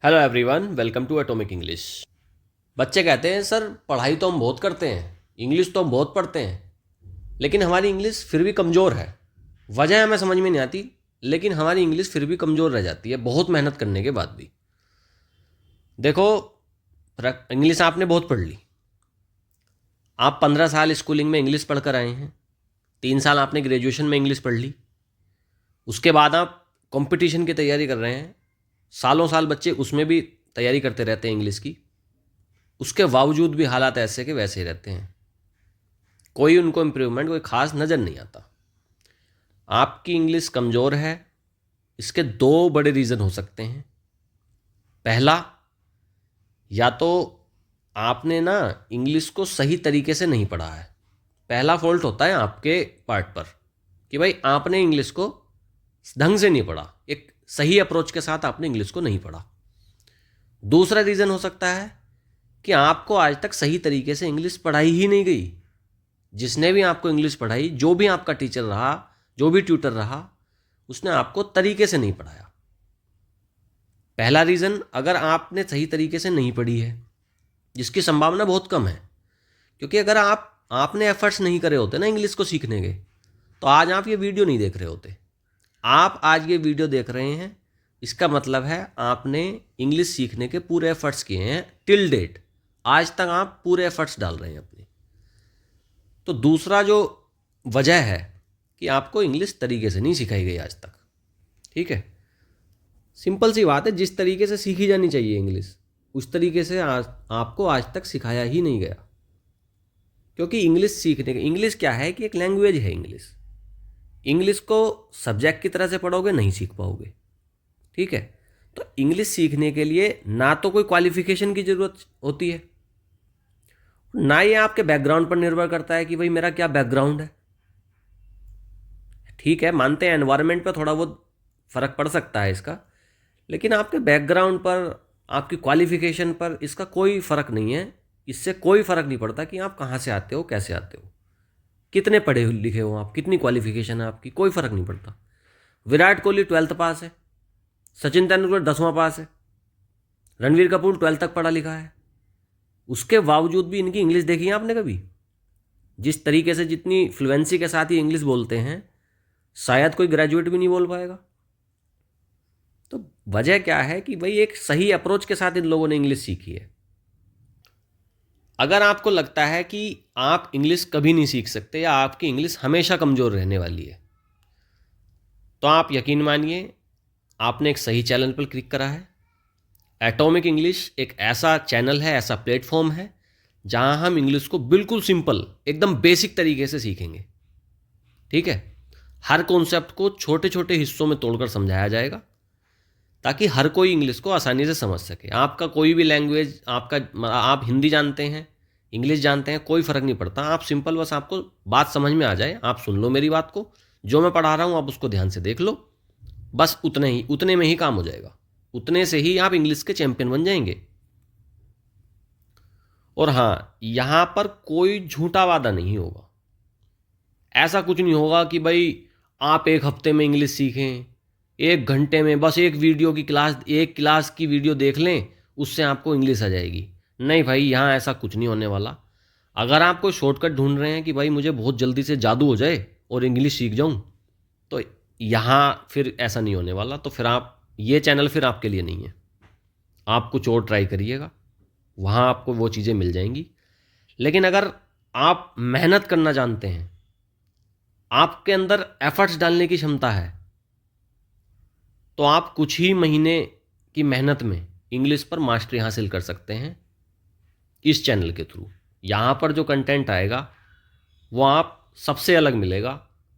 Hello everyone, welcome to atomic English. बच्चे कहते हैं सर पढ़ाई तो हम बहुत करते हैं, इंग्लिश तो हम बहुत पढ़ते हैं, लेकिन हमारी इंग्लिश फिर भी कमज़ोर है। वजह हमें समझ में नहीं आती, लेकिन हमारी इंग्लिश फिर भी कमज़ोर रह जाती है बहुत मेहनत करने के बाद भी। देखो, इंग्लिश आपने बहुत पढ़ ली, आप 15 साल स्कूलिंग में इंग्लिश पढ़ कर आए हैं, 3 साल आपने ग्रेजुएशन में इंग्लिश पढ़ ली, उसके बाद आप कंपटीशन की तैयारी कर रहे हैं, सालों साल बच्चे उसमें भी तैयारी करते रहते हैं इंग्लिश की, उसके बावजूद भी हालात ऐसे के वैसे ही रहते हैं। कोई उनको इम्प्रूवमेंट कोई खास नज़र नहीं आता। आपकी इंग्लिश कमज़ोर है, इसके दो बड़े रीज़न हो सकते हैं। पहला, या तो आपने ना इंग्लिश को सही तरीके से नहीं पढ़ा है। पहला फॉल्ट होता है आपके पार्ट पर कि भाई आपने इंग्लिश को ढंग से नहीं पढ़ा, एक सही अप्रोच के साथ आपने इंग्लिश को नहीं पढ़ा। दूसरा रीज़न हो सकता है कि आपको आज तक सही तरीके से इंग्लिश पढ़ाई ही नहीं गई। जिसने भी आपको इंग्लिश पढ़ाई, जो भी आपका टीचर रहा, जो भी ट्यूटर रहा, उसने आपको तरीके से नहीं पढ़ाया। पहला रीज़न, अगर आपने सही तरीके से नहीं पढ़ी है, जिसकी संभावना बहुत कम है, क्योंकि अगर आपने एफर्ट्स नहीं करे होते ना इंग्लिश को सीखने के, तो आज आप ये वीडियो नहीं देख रहे होते। आप आज ये वीडियो देख रहे हैं, इसका मतलब है आपने इंग्लिश सीखने के पूरे एफर्ट्स किए हैं टिल डेट। आज तक आप पूरे एफर्ट्स डाल रहे हैं अपने। तो दूसरा जो वजह है कि आपको इंग्लिश तरीके से नहीं सिखाई गई आज तक। ठीक है, सिंपल सी बात है, जिस तरीके से सीखी जानी चाहिए इंग्लिश, उस तरीके से आपको आज तक सिखाया ही नहीं गया। क्योंकि इंग्लिश सीखने के, इंग्लिश क्या है कि एक लैंग्वेज है। इंग्लिश को सब्जेक्ट की तरह से पढ़ोगे नहीं सीख पाओगे। ठीक है, तो इंग्लिश सीखने के लिए ना तो कोई क्वालिफिकेशन की ज़रूरत होती है, ना ये आपके बैकग्राउंड पर निर्भर करता है कि भाई मेरा क्या बैकग्राउंड है। ठीक है, मानते हैं एनवायरनमेंट पर थोड़ा बहुत फ़र्क पड़ सकता है इसका, लेकिन आपके बैकग्राउंड पर, आपकी क्वालिफिकेशन पर इसका कोई फ़र्क नहीं है। इससे कोई फ़र्क नहीं पड़ता कि आप कहाँ से आते हो, कैसे आते हो, कितने पढ़े लिखे हो आप, कितनी क्वालिफिकेशन है आपकी, कोई फ़र्क नहीं पड़ता। विराट कोहली 12th पास है, सचिन तेंदुलकर 10वां पास है, रणवीर कपूर 12th तक पढ़ा लिखा है, उसके बावजूद भी इनकी इंग्लिश देखी है आपने कभी? जिस तरीके से, जितनी फ्लुएंसी के साथ ये इंग्लिश बोलते हैं, शायद कोई ग्रेजुएट भी नहीं बोल पाएगा। तो वजह क्या है कि भाई एक सही अप्रोच के साथ इन लोगों ने इंग्लिश सीखी है। अगर आपको लगता है कि आप इंग्लिश कभी नहीं सीख सकते या आपकी इंग्लिश हमेशा कमज़ोर रहने वाली है, तो आप यकीन मानिए आपने एक सही चैनल पर क्लिक करा है। एटॉमिक इंग्लिश एक ऐसा चैनल है, ऐसा प्लेटफॉर्म है जहां हम इंग्लिश को बिल्कुल सिंपल, एकदम बेसिक तरीके से सीखेंगे। ठीक है, हर कॉन्सेप्ट को छोटे छोटे हिस्सों में तोड़कर समझाया जाएगा ताकि हर कोई इंग्लिश को आसानी से समझ सके। आपका कोई भी लैंग्वेज, आप हिंदी जानते हैं, इंग्लिश जानते हैं, कोई फ़र्क नहीं पड़ता। आप सिंपल, बस आपको बात समझ में आ जाए, आप सुन लो मेरी बात को, जो मैं पढ़ा रहा हूँ आप उसको ध्यान से देख लो, बस उतने में ही काम हो जाएगा। उतने से ही आप इंग्लिश के चैंपियन बन जाएंगे। और हाँ, यहाँ पर कोई झूठा वादा नहीं होगा। ऐसा कुछ नहीं होगा कि भाई आप एक हफ्ते में इंग्लिश सीखें, 1 घंटे में बस एक क्लास की वीडियो देख लें, उससे आपको इंग्लिश आ जाएगी। नहीं भाई, यहाँ ऐसा कुछ नहीं होने वाला। अगर आप कोई शॉर्टकट ढूंढ रहे हैं कि भाई मुझे बहुत जल्दी से जादू हो जाए और इंग्लिश सीख जाऊँ, तो यहाँ फिर ऐसा नहीं होने वाला। तो फिर ये चैनल फिर आपके लिए नहीं है। आप कुछ और ट्राई करिएगा, वहाँ आपको वो चीज़ें मिल जाएंगी। लेकिन अगर आप मेहनत करना जानते हैं, आपके अंदर एफर्ट्स डालने की क्षमता है, तो आप कुछ ही महीने की मेहनत में इंग्लिश पर मास्टरी हासिल कर सकते हैं इस चैनल के थ्रू। यहाँ पर जो कंटेंट आएगा वो आप सबसे अलग मिलेगा।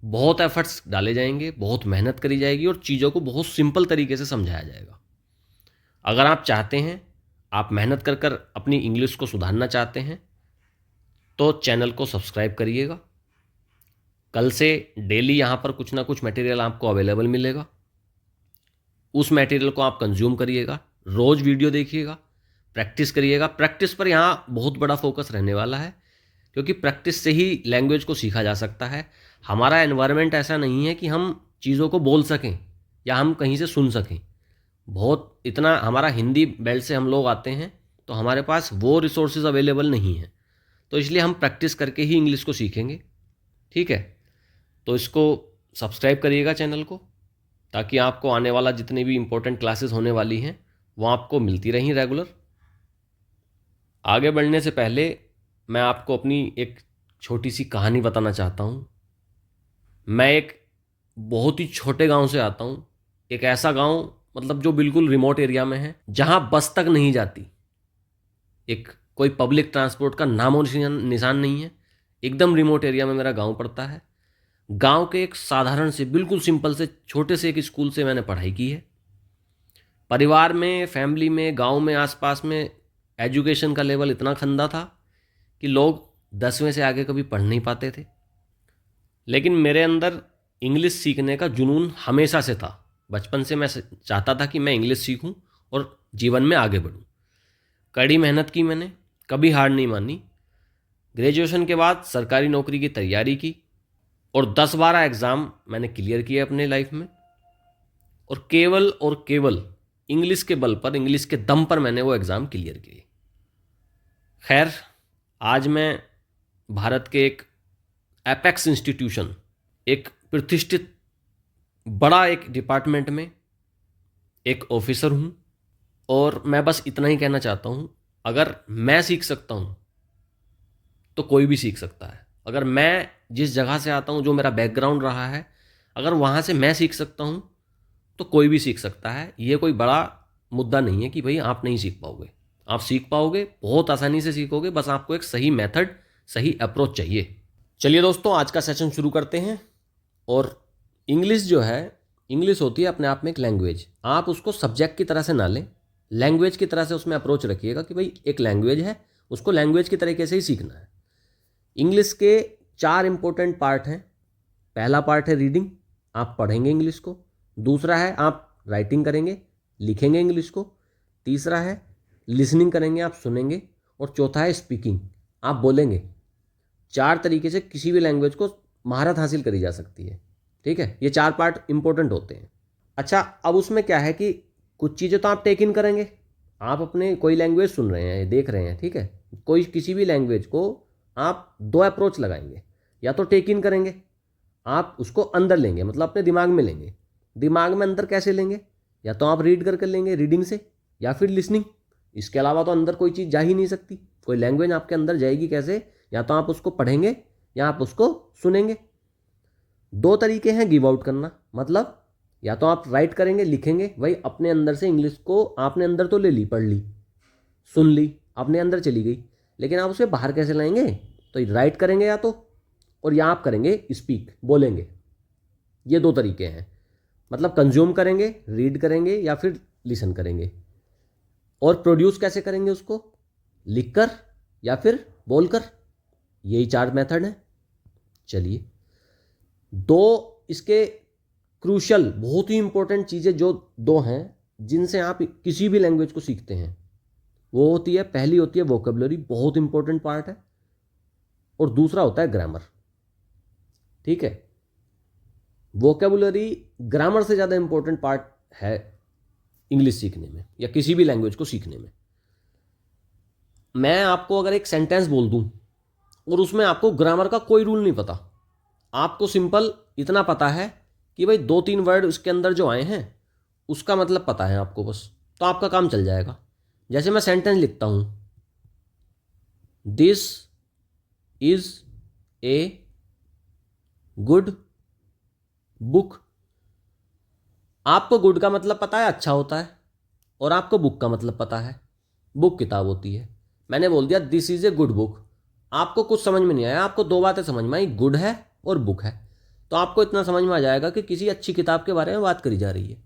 बहुत एफर्ट्स डाले जाएंगे, बहुत मेहनत करी जाएगी और चीज़ों को बहुत सिंपल तरीके से समझाया जाएगा। अगर आप चाहते हैं, आप मेहनत कर कर अपनी इंग्लिश को सुधारना चाहते हैं, तो चैनल को सब्सक्राइब करिएगा। कल से डेली यहाँ पर कुछ ना कुछ मटेरियल आपको अवेलेबल मिलेगा। उस मटेरियल को आप कंज्यूम करिएगा, रोज़ वीडियो देखिएगा, प्रैक्टिस करिएगा। प्रैक्टिस पर यहाँ बहुत बड़ा फोकस रहने वाला है, क्योंकि प्रैक्टिस से ही लैंग्वेज को सीखा जा सकता है। हमारा एनवायरनमेंट ऐसा नहीं है कि हम चीज़ों को बोल सकें या हम कहीं से सुन सकें। बहुत इतना हमारा हिंदी बेल्ट से हम लोग आते हैं तो हमारे पास वो रिसोर्सेज अवेलेबल नहीं है, तो इसलिए हम प्रैक्टिस करके ही इंग्लिश को सीखेंगे। ठीक है, तो इसको सब्सक्राइब करिएगा चैनल को, ताकि आपको आने वाला जितने भी इम्पोर्टेंट क्लासेस होने वाली हैं वो आपको मिलती रहें रेगुलर। आगे बढ़ने से पहले मैं आपको अपनी एक छोटी सी कहानी बताना चाहता हूँ। मैं एक बहुत ही छोटे गांव से आता हूँ, एक ऐसा गांव मतलब जो बिल्कुल रिमोट एरिया में है, जहाँ बस तक नहीं जाती, एक कोई पब्लिक ट्रांसपोर्ट का नामो निशान नहीं है। एकदम रिमोट एरिया में मेरा गांव पड़ता है। गांव के एक साधारण से बिल्कुल सिंपल से छोटे से एक स्कूल से मैंने पढ़ाई की है। परिवार में, फैमिली में, गांव में, आसपास में एजुकेशन का लेवल इतना खंदा था कि लोग 10वें से आगे कभी पढ़ नहीं पाते थे। लेकिन मेरे अंदर इंग्लिश सीखने का जुनून हमेशा से था। बचपन से मैं चाहता था कि मैं इंग्लिश सीखूं और जीवन में आगे बढ़ूं। कड़ी मेहनत की मैंने, कभी हार नहीं मानी। ग्रेजुएशन के बाद सरकारी नौकरी की तैयारी की और 10-12 एग्ज़ाम मैंने क्लियर किए अपने लाइफ में, और केवल इंग्लिश के बल पर, इंग्लिश के दम पर मैंने वो एग्ज़ाम क्लियर किए। खैर, आज मैं भारत के एक एपेक्स इंस्टीट्यूशन, एक प्रतिष्ठित बड़ा एक डिपार्टमेंट में एक ऑफिसर हूँ, और मैं बस इतना ही कहना चाहता हूँ, अगर मैं सीख सकता हूँ तो कोई भी सीख सकता है। अगर मैं जिस जगह से आता हूँ, जो मेरा बैकग्राउंड रहा है, अगर वहाँ से मैं सीख सकता हूँ तो कोई भी सीख सकता है। ये कोई बड़ा मुद्दा नहीं है कि भाई आप नहीं सीख पाओगे। आप सीख पाओगे, बहुत आसानी से सीखोगे, बस आपको एक सही मेथड, सही अप्रोच चाहिए। चलिए दोस्तों, आज का सेशन शुरू करते हैं। और इंग्लिश जो है, इंग्लिश होती है अपने आप में एक लैंग्वेज। आप उसको सब्जेक्ट की तरह से ना लें, लैंग्वेज की तरह से उसमें अप्रोच रखिएगा कि भाई एक लैंग्वेज है, उसको लैंग्वेज की तरीके से ही सीखना है। इंग्लिश के 4 इंपॉर्टेंट पार्ट हैं। पहला पार्ट है रीडिंग, आप पढ़ेंगे इंग्लिश को। दूसरा है आप राइटिंग करेंगे, लिखेंगे इंग्लिश को। तीसरा है लिसनिंग करेंगे, आप सुनेंगे। और चौथा है स्पीकिंग, आप बोलेंगे। 4 तरीके से किसी भी लैंग्वेज को महारत हासिल करी जा सकती है। ठीक है, ये 4 पार्ट इंपॉर्टेंट होते हैं। अच्छा, अब उसमें क्या है कि कुछ चीज़ें तो आप टेक इन करेंगे। आप अपने कोई लैंग्वेज सुन रहे हैं, देख रहे हैं, ठीक है, कोई किसी भी लैंग्वेज को आप 2 अप्रोच लगाएंगे। या तो टेक इन करेंगे, आप उसको अंदर लेंगे, मतलब अपने दिमाग में लेंगे। दिमाग में अंदर कैसे लेंगे? या तो आप रीड करके लेंगे, रीडिंग से, या फिर लिसनिंग। इसके अलावा तो अंदर कोई चीज़ जा ही नहीं सकती। कोई लैंग्वेज आपके अंदर जाएगी कैसे? या तो आप उसको पढ़ेंगे या आप उसको सुनेंगे। 2 तरीके हैं गिव आउट करना, मतलब या तो आप राइट करेंगे, लिखेंगे, वही अपने अंदर से इंग्लिश को आपने अंदर तो ले ली, पढ़ ली, सुन ली, अपने अंदर चली गई, लेकिन आप उसे बाहर कैसे लाएंगे? तो राइट करेंगे या तो, और या आप करेंगे स्पीक, बोलेंगे। ये 2 तरीके हैं, मतलब कंज्यूम करेंगे, रीड करेंगे या फिर लिसन करेंगे। और प्रोड्यूस कैसे करेंगे उसको? लिखकर या फिर बोलकर। यही 4 मेथड हैं। चलिए, 2 इसके क्रूशल, बहुत ही इंपॉर्टेंट चीज़ें जो 2 हैं जिनसे आप किसी भी लैंग्वेज को सीखते हैं, वो होती है, पहली होती है वोकेबुलरी, बहुत इंपॉर्टेंट पार्ट है, और दूसरा होता है ग्रामर। ठीक है, वोकेबुलरी ग्रामर से ज़्यादा इंपॉर्टेंट पार्ट है इंग्लिश सीखने में या किसी भी लैंग्वेज को सीखने में। मैं आपको अगर एक सेंटेंस बोल दूं और उसमें आपको ग्रामर का कोई रूल नहीं पता, आपको सिंपल इतना पता है कि भाई 2-3 वर्ड उसके अंदर जो आए हैं उसका मतलब पता है आपको बस, तो आपका काम चल जाएगा। जैसे मैं सेंटेंस लिखता हूं, this is a good book. आपको गुड का मतलब पता है, अच्छा होता है, और आपको बुक का मतलब पता है, बुक किताब होती है। मैंने बोल दिया this is a good book, आपको कुछ समझ में नहीं आया, आपको 2 बातें समझ में आई, गुड है और बुक है, तो आपको इतना समझ में आ जाएगा कि किसी अच्छी किताब के बारे में बात करी जा रही है।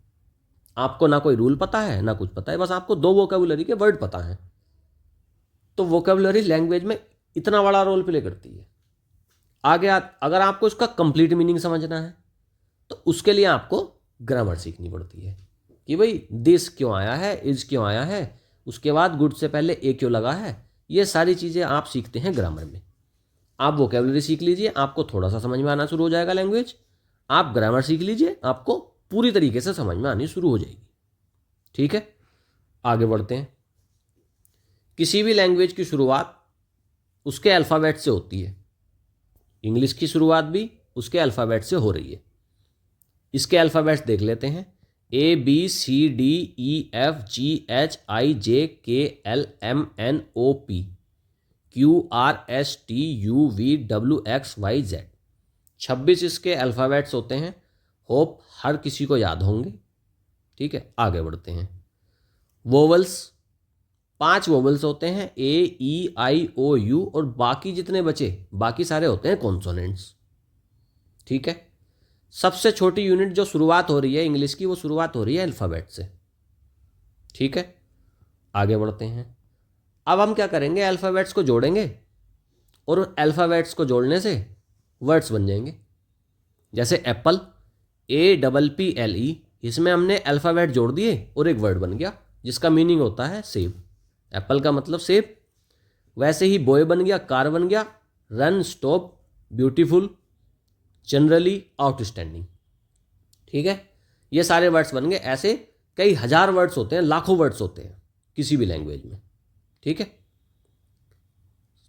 आपको ना कोई रूल पता है ना कुछ पता है, बस आपको 2 वोकेबुलरी के वर्ड पता है। तो वोकेबुलरी लैंग्वेज में इतना बड़ा रोल प्ले करती है। आगे अगर आपको इसका कंप्लीट मीनिंग समझना है तो उसके लिए आपको ग्रामर सीखनी पड़ती है कि भाई दिस क्यों आया है, इज क्यों आया है, उसके बाद गुड से पहले ए क्यों लगा है। ये सारी चीज़ें आप सीखते हैं ग्रामर में। आप वोकेबुलरी सीख लीजिए, आपको थोड़ा सा समझ में आना शुरू हो जाएगा लैंग्वेज। आप ग्रामर सीख लीजिए, आपको पूरी तरीके से समझ में आनी शुरू हो जाएगी। ठीक है, आगे बढ़ते हैं। किसी भी लैंग्वेज की शुरुआत उसके अल्फ़ाबेट से होती है। इंग्लिश की शुरुआत भी उसके अल्फ़ाबेट से हो रही है। इसके अल्फ़ाबेट्स देख लेते हैं। ABCDEFGHIJKLMNOP QRSTUVWXYZ 26 इसके अल्फ़ाबेट्स होते हैं। होप हर किसी को याद होंगे। ठीक है, आगे बढ़ते हैं। वोवल्स, 5 वोवल्स होते हैं, A E I O U, और बाकी जितने बचे बाकी सारे होते हैं कॉन्सोनेंट्स। ठीक है, सबसे छोटी यूनिट जो शुरुआत हो रही है इंग्लिश की, वो शुरुआत हो रही है अल्फ़ाबेट से। ठीक है, आगे बढ़ते हैं। अब हम क्या करेंगे, अल्फ़ाबेट्स को जोड़ेंगे और अल्फ़ाबेट्स को जोड़ने से वर्ड्स बन जाएंगे। जैसे एप्पल, APPLE, इसमें हमने अल्फ़ाबेट जोड़ दिए और एक वर्ड बन गया जिसका मीनिंग होता है सेब। एप्पल का मतलब सेब। वैसे ही बॉय बन गया, कार बन गया, run, stop, beautiful, generally, outstanding. ठीक है, ये सारे वर्ड्स बन गए। ऐसे कई हज़ार वर्ड्स होते हैं, लाखों वर्ड्स होते हैं किसी भी लैंग्वेज में। ठीक है,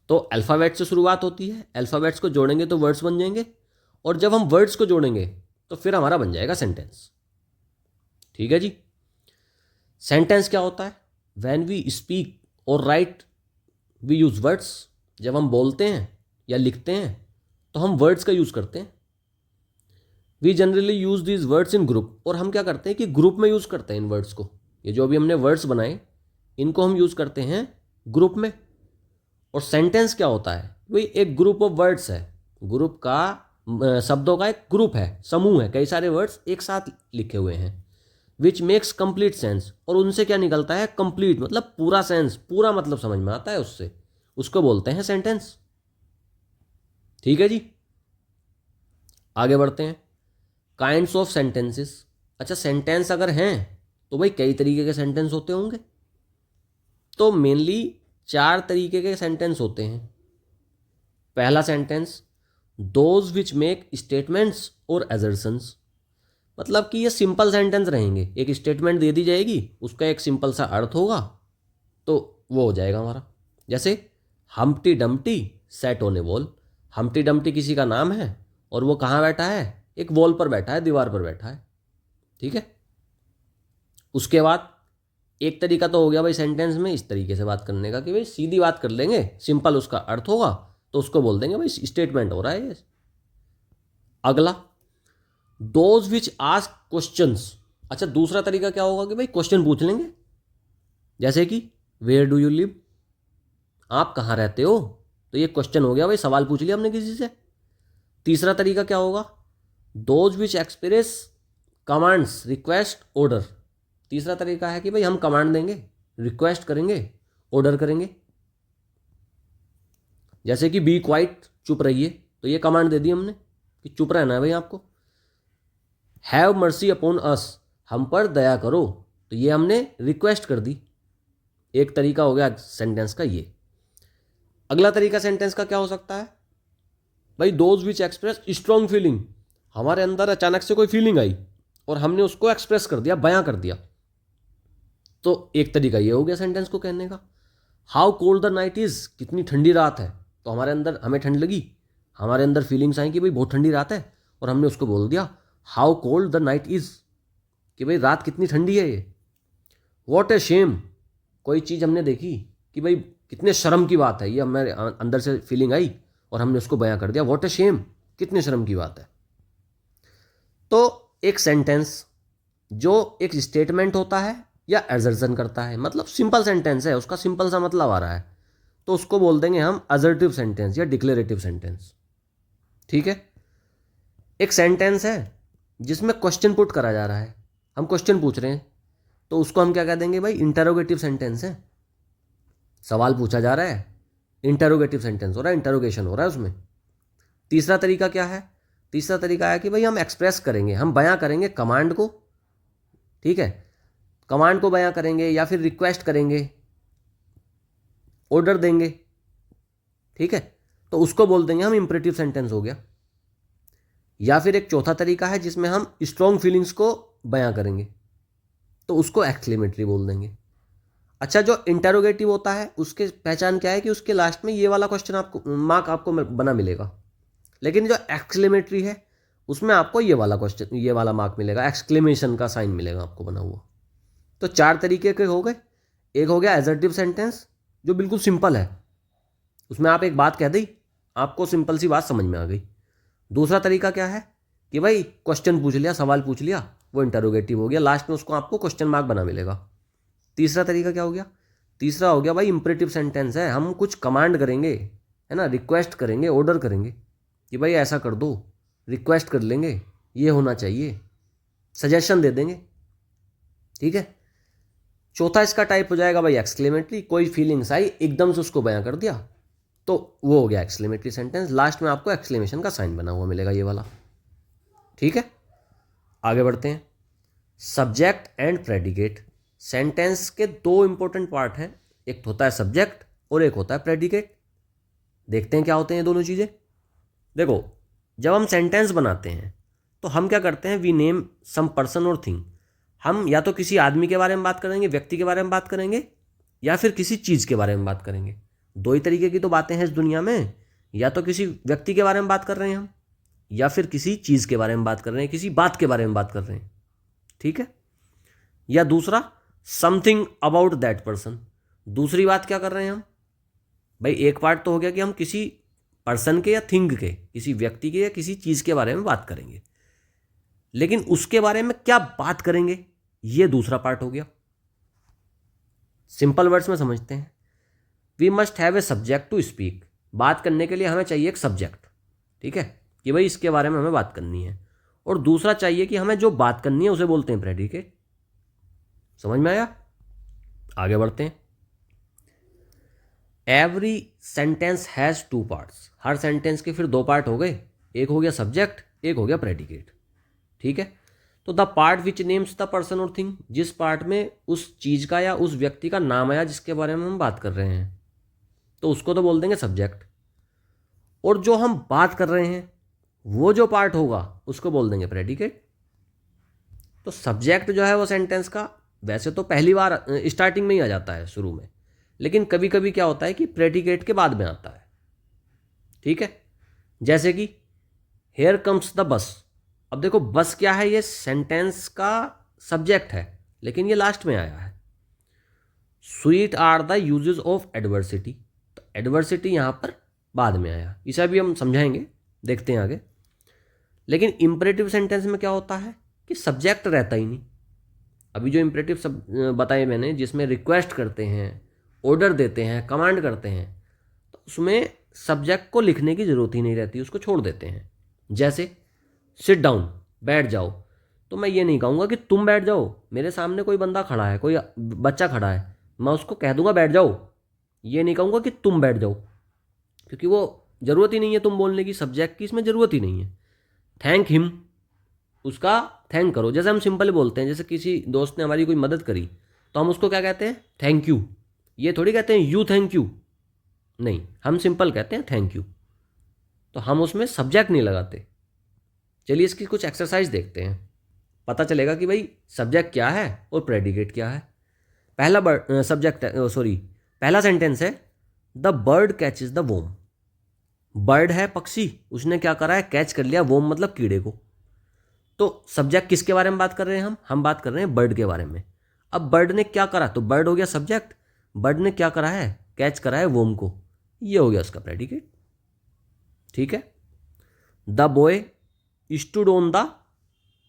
तो अल्फ़ाबेट से शुरुआत होती है, अल्फ़ाबेट्स को जोड़ेंगे तो वर्ड्स बन जाएंगे, और जब हम वर्ड्स को जोड़ेंगे तो फिर हमारा बन जाएगा सेंटेंस। ठीक है जी। सेंटेंस क्या होता है? व्हेन वी स्पीक और राइट वी यूज़ वर्ड्स। जब हम बोलते हैं या लिखते हैं तो हम वर्ड्स का यूज़ करते हैं। We generally use these words in group, और हम क्या करते हैं कि ग्रुप में यूज़ करते हैं इन वर्ड्स को। ये जो अभी हमने वर्ड्स बनाए इनको हम यूज़ करते हैं ग्रुप में। और सेंटेंस क्या होता है? वही एक ग्रुप ऑफ वर्ड्स है। ग्रुप का शब्दों का एक ग्रुप है, समूह है, कई सारे वर्ड्स एक साथ लिखे हुए हैं। विच मेक्स कंप्लीट सेंस, और उनसे क्या निकलता है? कंप्लीट मतलब पूरा सेंस, पूरा मतलब समझ में आता है उससे, उसको बोलते हैं सेंटेंस। ठीक है जी, आगे बढ़ते हैं। Kinds of sentences. अच्छा, सेंटेंस अगर हैं तो भाई कई तरीके के सेंटेंस होते होंगे। तो मेनली 4 तरीके के सेंटेंस होते हैं। पहला sentence, those which make statements और एजर्शंस, मतलब कि ये सिंपल सेंटेंस रहेंगे। एक स्टेटमेंट दे दी जाएगी, उसका एक सिंपल सा अर्थ होगा, तो वो हो जाएगा हमारा। जैसे Humpty Dumpty set on a wall. Humpty Dumpty किसी का नाम है और वो कहाँ बैठा है? एक वॉल पर बैठा है, दीवार पर बैठा है। ठीक है, उसके बाद एक तरीका तो हो गया भाई सेंटेंस में इस तरीके से बात करने का कि भाई सीधी बात कर लेंगे, सिंपल उसका अर्थ होगा, तो उसको बोल देंगे भाई स्टेटमेंट हो रहा है ये। अगला, दोज विच आस्क क्वेश्चंस। अच्छा, दूसरा तरीका क्या होगा कि भाई क्वेश्चन पूछ लेंगे, जैसे कि वेयर डू यू लिव, आप कहाँ रहते हो, तो ये क्वेश्चन हो गया भाई, सवाल पूछ लिया हमने किसी से। तीसरा तरीका क्या होगा? Those which express commands, request, order. तीसरा तरीका है कि भाई हम कमांड देंगे, रिक्वेस्ट करेंगे, ऑर्डर करेंगे। जैसे कि बी क्वाइट, चुप रहिए, तो ये कमांड दे दी हमने कि चुप रहना है भाई आपको। हैव मर्सी अपॉन अस, हम पर दया करो, तो ये हमने रिक्वेस्ट कर दी। एक तरीका हो गया सेंटेंस का ये। अगला तरीका सेंटेंस का क्या हो सकता है भाई? Those which express strong feeling, हमारे अंदर अचानक से कोई फीलिंग आई और हमने उसको एक्सप्रेस कर दिया, बयां कर दिया, तो एक तरीका ये हो गया सेंटेंस को कहने का। How cold the night is, कितनी ठंडी रात है, तो हमारे अंदर, हमें ठंड लगी, हमारे अंदर फीलिंग्स आई कि भाई बहुत ठंडी रात है, और हमने उसको बोल दिया how cold the night is, कि भाई रात कितनी ठंडी है ये। वॉट ए शेम, कोई चीज़ हमने देखी कि भाई कितने शर्म की बात है, ये हमारे अंदर से फीलिंग आई और हमने उसको बयां कर दिया, वॉट ए शेम, कितने शर्म की बात है। तो एक सेंटेंस जो एक स्टेटमेंट होता है या एजर्शन करता है, मतलब सिंपल सेंटेंस है, उसका सिंपल सा मतलब आ रहा है, तो उसको बोल देंगे हम असर्टिव सेंटेंस या डिक्लेरेटिव सेंटेंस। ठीक है, एक सेंटेंस है जिसमें क्वेश्चन पुट करा जा रहा है, हम क्वेश्चन पूछ रहे हैं, तो उसको हम क्या कह देंगे भाई? इंटरोगेटिव सेंटेंस है। सवाल पूछा जा रहा है, इंटरोगेटिव सेंटेंस हो रहा है, इंटरोगेशन हो रहा है उसमें। तीसरा तरीका क्या है? तीसरा तरीका है कि भाई हम एक्सप्रेस करेंगे, हम बयां करेंगे कमांड को। ठीक है, कमांड को बयां करेंगे या फिर रिक्वेस्ट करेंगे, ऑर्डर देंगे। ठीक है, तो उसको बोल देंगे हम इंपरेटिव सेंटेंस हो गया। या फिर एक चौथा तरीका है जिसमें हम स्ट्रॉन्ग फीलिंग्स को बयां करेंगे, तो उसको एक्सक्लेमेटरी बोल देंगे। अच्छा, जो इंटरोगेटिव होता है उसके पहचान क्या है कि उसके लास्ट में ये वाला क्वेश्चन आपको मार्क आपको बना मिलेगा, लेकिन जो एक्सक्लेमेटरी है उसमें आपको ये वाला क्वेश्चन, ये वाला मार्क मिलेगा, एक्सक्लेमेशन का साइन मिलेगा आपको बना हुआ। तो 4 तरीके के हो गए। एक हो गया एजर्टिव सेंटेंस जो बिल्कुल सिंपल है, उसमें आप एक बात कह दी, आपको सिंपल सी बात समझ में आ गई। दूसरा तरीका क्या है कि भाई क्वेश्चन पूछ लिया, सवाल पूछ लिया, वो इंटरोगेटिव हो गया, लास्ट में उसको आपको क्वेश्चन मार्क बना मिलेगा। तीसरा तरीका क्या हो गया? तीसरा हो गया भाई इंपरेटिव सेंटेंस है, हम कुछ कमांड करेंगे, है ना, रिक्वेस्ट करेंगे, ऑर्डर करेंगे कि भाई ऐसा कर दो, रिक्वेस्ट कर लेंगे, ये होना चाहिए, सजेशन दे देंगे। ठीक है। चौथा इसका टाइप हो जाएगा भाई एक्सक्लेमेटरी, कोई फीलिंग्स आई एकदम से उसको बयां कर दिया, तो वो हो गया एक्सक्लेमेटरी सेंटेंस, लास्ट में आपको एक्सक्लेमेशन का साइन बना हुआ मिलेगा, ये वाला। ठीक है, आगे बढ़ते हैं। Subject and predicate. सेंटेंस के 2 इंपॉर्टेंट पार्ट हैं, एक होता है सब्जेक्ट और एक होता है प्रेडिकेट। देखते हैं क्या होते हैं ये दोनों चीज़ें। देखो, जब हम सेंटेंस बनाते हैं तो हम क्या करते हैं, वी नेम सम पर्सन और थिंग। हम या तो किसी आदमी के बारे में बात करेंगे, व्यक्ति के बारे में बात करेंगे, या फिर किसी चीज़ के बारे में बात करेंगे। 2 ही तरीके की तो बातें हैं इस दुनिया में, या तो किसी व्यक्ति के बारे में बात कर रहे हैं हम, या फिर किसी चीज़ के बारे में बात कर रहे हैं, किसी बात के बारे में बात कर रहे हैं। ठीक है। या दूसरा, समथिंग अबाउट दैट पर्सन। दूसरी बात क्या कर रहे हैं हम भाई, एक पार्ट तो हो गया कि हम किसी पर्सन के या थिंग के, किसी व्यक्ति के या किसी चीज़ के बारे में बात करेंगे, लेकिन उसके बारे में क्या बात करेंगे, ये दूसरा पार्ट हो गया। सिंपल वर्ड्स में समझते हैं। We must have a subject to speak. बात करने के लिए हमें चाहिए एक सब्जेक्ट, ठीक है, कि भाई इसके बारे में हमें बात करनी है, और दूसरा चाहिए कि हमें जो बात करनी है उसे बोलते हैं प्रेडिकेट। समझ में आया? आगे बढ़ते हैं। Every sentence has 2 parts. Her sentence के फिर 2 पार्ट हो गए, एक हो गया सब्जेक्ट, एक हो गया प्रेडिकेट। ठीक है। तो the part which names the person और थिंग, जिस पार्ट में उस चीज़ का या उस व्यक्ति का नाम आया जिसके बारे में हम बात कर रहे हैं, तो उसको तो बोल देंगे सब्जेक्ट। और जो हम बात कर रहे हैं वो जो पार्ट होगा उसको बोल देंगे प्रेडिकेट। तो सब्जेक्ट जो है वो सेंटेंस का वैसे तो पहली बार स्टार्टिंग में ही आ जाता है, शुरू में, लेकिन कभी कभी क्या होता है कि प्रेडिकेट के बाद में आता है। ठीक है। जैसे कि हेयर कम्स द बस। अब देखो, बस क्या है, ये सेंटेंस का सब्जेक्ट है, लेकिन ये लास्ट में आया है। Sweet are the uses of adversity. तो एडवर्सिटी यहाँ पर बाद में आया, इसे भी हम समझाएंगे, देखते हैं आगे। लेकिन इंपरेटिव सेंटेंस में क्या होता है कि सब्जेक्ट रहता ही नहीं। अभी जो इंपरेटिव सब बताए मैंने, जिसमें रिक्वेस्ट करते हैं, ऑर्डर देते हैं, कमांड करते हैं, तो उसमें सब्जेक्ट को लिखने की ज़रूरत ही नहीं रहती, उसको छोड़ देते हैं। जैसे सिट डाउन, बैठ जाओ, तो मैं ये नहीं कहूँगा कि तुम बैठ जाओ, मेरे सामने कोई बंदा खड़ा है, कोई बच्चा खड़ा है, मैं उसको कह दूंगा बैठ जाओ, ये नहीं कहूँगा कि तुम बैठ जाओ, क्योंकि वो ज़रूरत ही नहीं है तुम बोलने की, सब्जेक्ट की इसमें ज़रूरत ही नहीं है। थैंक हिम, उसका थैंक करो। जैसे हम सिंपल बोलते हैं, जैसे किसी दोस्त ने हमारी कोई मदद करी तो हम उसको क्या कहते हैं, थैंक यू। ये थोड़ी कहते हैं यू थैंक यू, नहीं, हम सिंपल कहते हैं थैंक यू, तो हम उसमें सब्जेक्ट नहीं लगाते। चलिए इसकी कुछ एक्सरसाइज देखते हैं, पता चलेगा कि भाई सब्जेक्ट क्या है और प्रेडिकेट क्या है। पहला सब्जेक्ट सॉरी पहला सेंटेंस है, the bird catches the वोम। Bird है पक्षी, उसने क्या करा है, कैच कर लिया, वोम मतलब कीड़े को। तो सब्जेक्ट किसके बारे में बात कर रहे हैं हम बात कर रहे हैं बर्ड के बारे में। अब बर्ड ने क्या करा, तो बर्ड हो गया सब्जेक्ट, बर्ड ने क्या करा है, कैच करा है वोम को, ये हो गया उसका प्रेडिकेट। ठीक है। The boy stood on the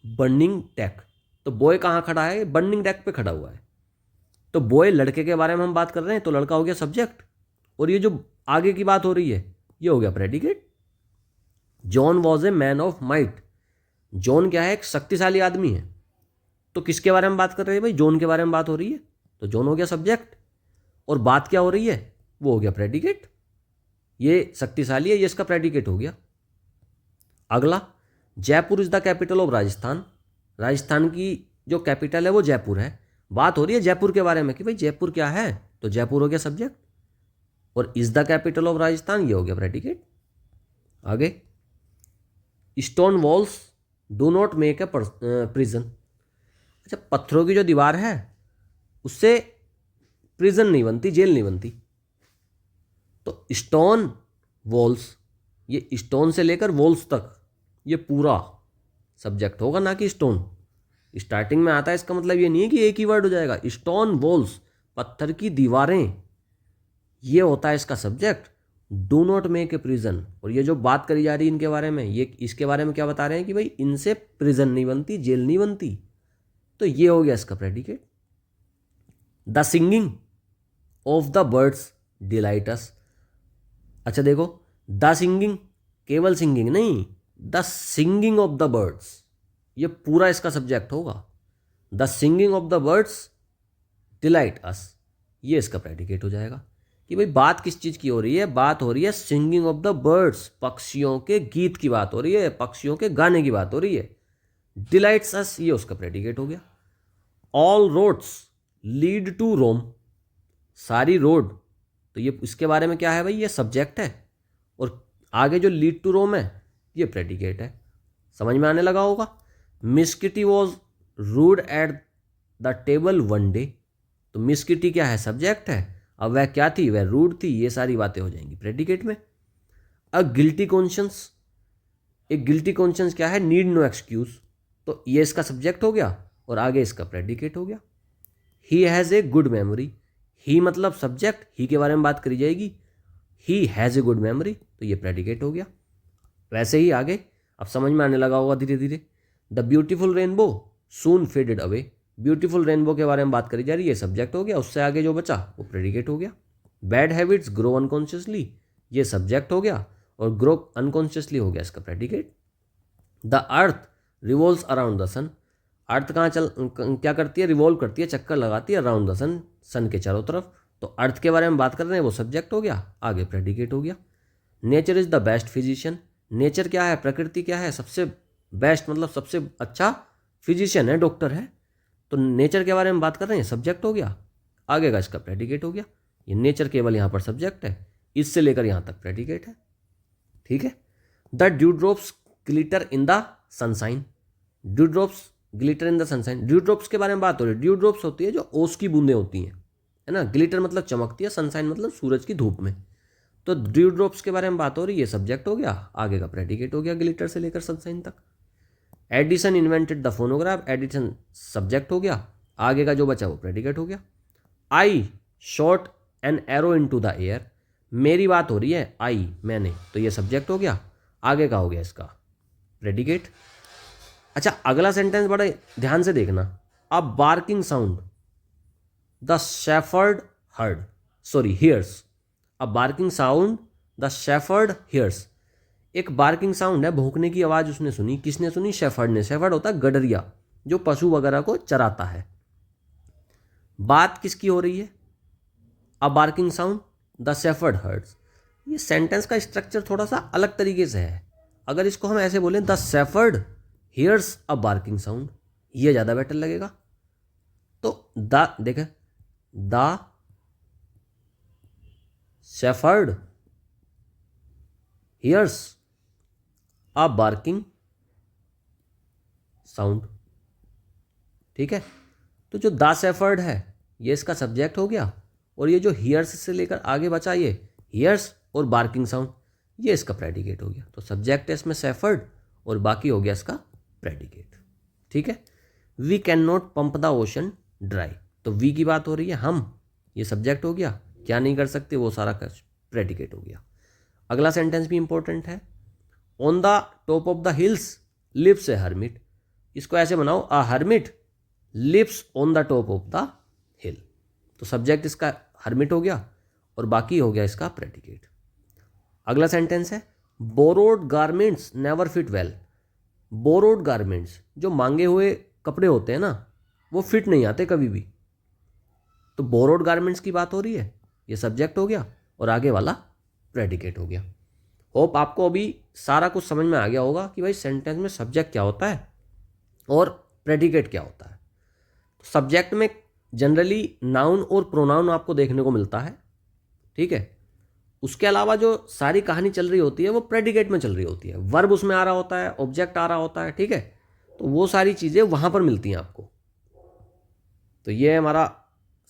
burning deck. तो बॉय कहाँ खड़ा है, बर्निंग डेक पे खड़ा हुआ है, तो बॉय लड़के के बारे में हम बात कर रहे हैं, तो लड़का हो गया सब्जेक्ट, और ये जो आगे की बात हो रही है ये हो गया predicate. John was a man of might. John क्या है, एक शक्तिशाली आदमी है, तो किसके बारे में बात कर रहे हैं भाई, जॉन के बारे में बात हो रही है, तो जॉन हो गया सब्जेक्ट, और बात क्या हो रही है, वो हो गया प्रेडिकेट। ये शक्तिशाली है, ये इसका प्रेडिकेट हो गया। अगला, Jaipur is the capital of Rajasthan. Rajasthan की जो कैपिटल है वो जयपुर है, बात हो रही है जयपुर के बारे में कि भाई जयपुर क्या है, तो जयपुर हो गया सब्जेक्ट, और is the capital of Rajasthan, ये हो गया प्रेडिकेट। आगे, stone walls do not make a prison. जब पत्थरों की जो दीवार है उससे प्रिजन नहीं बनती, जेल नहीं बनती। तो स्टोन वॉल्स, ये स्टोन से लेकर वॉल्स तक ये पूरा सब्जेक्ट होगा, ना कि स्टोन। स्टार्टिंग में आता है, इसका मतलब ये नहीं है कि एक ही वर्ड हो जाएगा। स्टोन वॉल्स, पत्थर की दीवारें, ये होता है इसका subject. Do not make a prison. और ये जो बात करी जा रही है इनके बारे में, ये इसके बारे में क्या बता रहे हैं कि भाई इनसे प्रिजन नहीं बनती, जेल नहीं बनती। तो ये हो गया इसका predicate. The singing of the birds delight us. अच्छा देखो, द सिंगिंग, केवल सिंगिंग नहीं, the singing of the birds, ये पूरा इसका सब्जेक्ट होगा। The singing of the birds delight us, ये इसका प्रेडिकेट हो जाएगा कि भाई बात किस चीज़ की हो रही है। बात हो रही है सिंगिंग ऑफ द बर्ड्स, पक्षियों के गीत की बात हो रही है, पक्षियों के गाने की बात हो रही है। डिलाइट्स अस, ये उसका प्रेडिकेट हो गया। ऑल रोड्स लीड टू रोम, सारी रोड, तो ये इसके बारे में क्या है भाई, ये सब्जेक्ट है। और आगे जो लीड टू रोम है ये प्रेडिकेट है। समझ में आने लगा होगा। Miss Kitty was rude at the table one day, तो मिस किटी क्या है, सब्जेक्ट है। अब वह क्या थी, वह रूड थी, ये सारी बातें हो जाएंगी प्रेडिकेट में। अ गिल्टी कॉन्शियंस, एक गिल्टी कॉन्शियंस क्या है, नीड नो एक्सक्यूज, तो ये इसका सब्जेक्ट हो गया और आगे इसका प्रेडिकेट हो गया। He has a good memory, he मतलब सब्जेक्ट, ही के बारे में बात करी जाएगी। He has a good memory, तो ये प्रेडिकेट हो गया। वैसे ही आगे अब समझ में आने लगा होगा धीरे धीरे। The beautiful rainbow soon faded away, beautiful rainbow के बारे में बात करी जा रही है, सब्जेक्ट हो गया। उससे आगे जो बचा वो प्रेडिकेट हो गया। बैड हैबिट्स ग्रो अनकॉन्शियसली, ये सब्जेक्ट हो गया और ग्रो अनकॉन्शियसली हो गया इसका predicate. The earth revolves around the sun, earth कहाँ क्या करती है, रिवॉल्व करती है, चक्कर लगाती है अराउंड द सन, सन के चारों तरफ। तो अर्थ के बारे में बात कर रहे हैं, वो सब्जेक्ट हो गया, आगे प्रेडिकेट हो गया। Nature is the best physician, nature क्या है, प्रकृति क्या है, सबसे बेस्ट मतलब सबसे अच्छा फिजिशियन है, डॉक्टर है। तो नेचर के बारे में बात कर रहे हैं, सब्जेक्ट हो गया, आगे का इसका प्रेडिकेट हो गया। ये नेचर केवल यहाँ पर सब्जेक्ट है, इससे लेकर यहाँ तक प्रेडिकेट है। ठीक है। The dew drops glitter in the sunshine, dew drops glitter in the sunshine, dew drops के बारे में बात हो रही है। ड्यू ड्रॉप्स होती है जो ओस की बूंदें होती हैं, है ना। ग्लिटर मतलब चमकती है, सनसाइन मतलब सूरज की धूप में। तो ड्यू ड्रॉप्स के बारे में बात हो रही है, सब्जेक्ट हो गया, आगे का प्रेडिकेट हो गया ग्लिटर से लेकर सनसाइन तक। Edison invented the phonograph, Edison subject हो गया, आगे का जो बचा वो प्रेडिकेट हो गया। आई shot an arrow into the air, मेरी बात हो रही है, आई मैंने, तो ये सब्जेक्ट हो गया, आगे का हो गया इसका प्रेडिकेट। अच्छा अगला सेंटेंस बड़ा ध्यान से देखना। A barking sound the shepherd heard, sorry hears, a barking sound the shepherd hears, एक बार्किंग साउंड है, भौंकने की आवाज़ उसने सुनी। किसने सुनी, शेफर्ड ने। शेफर्ड होता है गडरिया, जो पशु वगैरह को चराता है। बात किसकी हो रही है, a barking sound the shepherd herds. ये सेंटेंस का स्ट्रक्चर थोड़ा सा अलग तरीके से है। अगर इसको हम ऐसे बोलें, the shepherd hears a barking sound, ये ज़्यादा बेटर लगेगा। तो द देखें, the shepherd hears a barking sound. ठीक है। तो जो द शेफर्ड है ये इसका सब्जेक्ट हो गया, और ये जो हियर्स से लेकर आगे बचा ये हियर्स और बार्किंग साउंड, ये इसका प्रेडिकेट हो गया। तो सब्जेक्ट है इसमें शेफर्ड और बाकी हो गया इसका प्रेडिकेट। ठीक है। We can not pump the ocean dry, तो वी की बात हो रही है, हम, ये सब्जेक्ट हो गया, क्या नहीं कर सकते वो सारा प्रेडिकेट हो गया। अगला सेंटेंस भी इंपॉर्टेंट है। On the top of the hills lives a hermit, इसको ऐसे बनाओ, a hermit lives on the top of the hill, तो सब्जेक्ट इसका हर्मिट हो गया और बाकी हो गया इसका प्रेडिकेट। अगला सेंटेंस है, borrowed garments never fit well, borrowed garments जो मांगे हुए कपड़े होते हैं ना, वो फिट नहीं आते कभी भी। तो बोरोड गारमेंट्स की बात हो रही है, ये सब्जेक्ट हो गया और आगे वाला प्रेडिकेट हो गया। होप आपको अभी सारा कुछ समझ में आ गया होगा कि भाई सेंटेंस में सब्जेक्ट क्या होता है और प्रेडिकेट क्या होता है। तो सब्जेक्ट में जनरली नाउन और प्रोनाउन आपको देखने को मिलता है। ठीक है। उसके अलावा जो सारी कहानी चल रही होती है वो प्रेडिकेट में चल रही होती है, वर्ब उसमें आ रहा होता है, ऑब्जेक्ट आ रहा होता है। ठीक है। तो वो सारी चीज़ें वहाँ पर मिलती हैं आपको। तो ये हमारा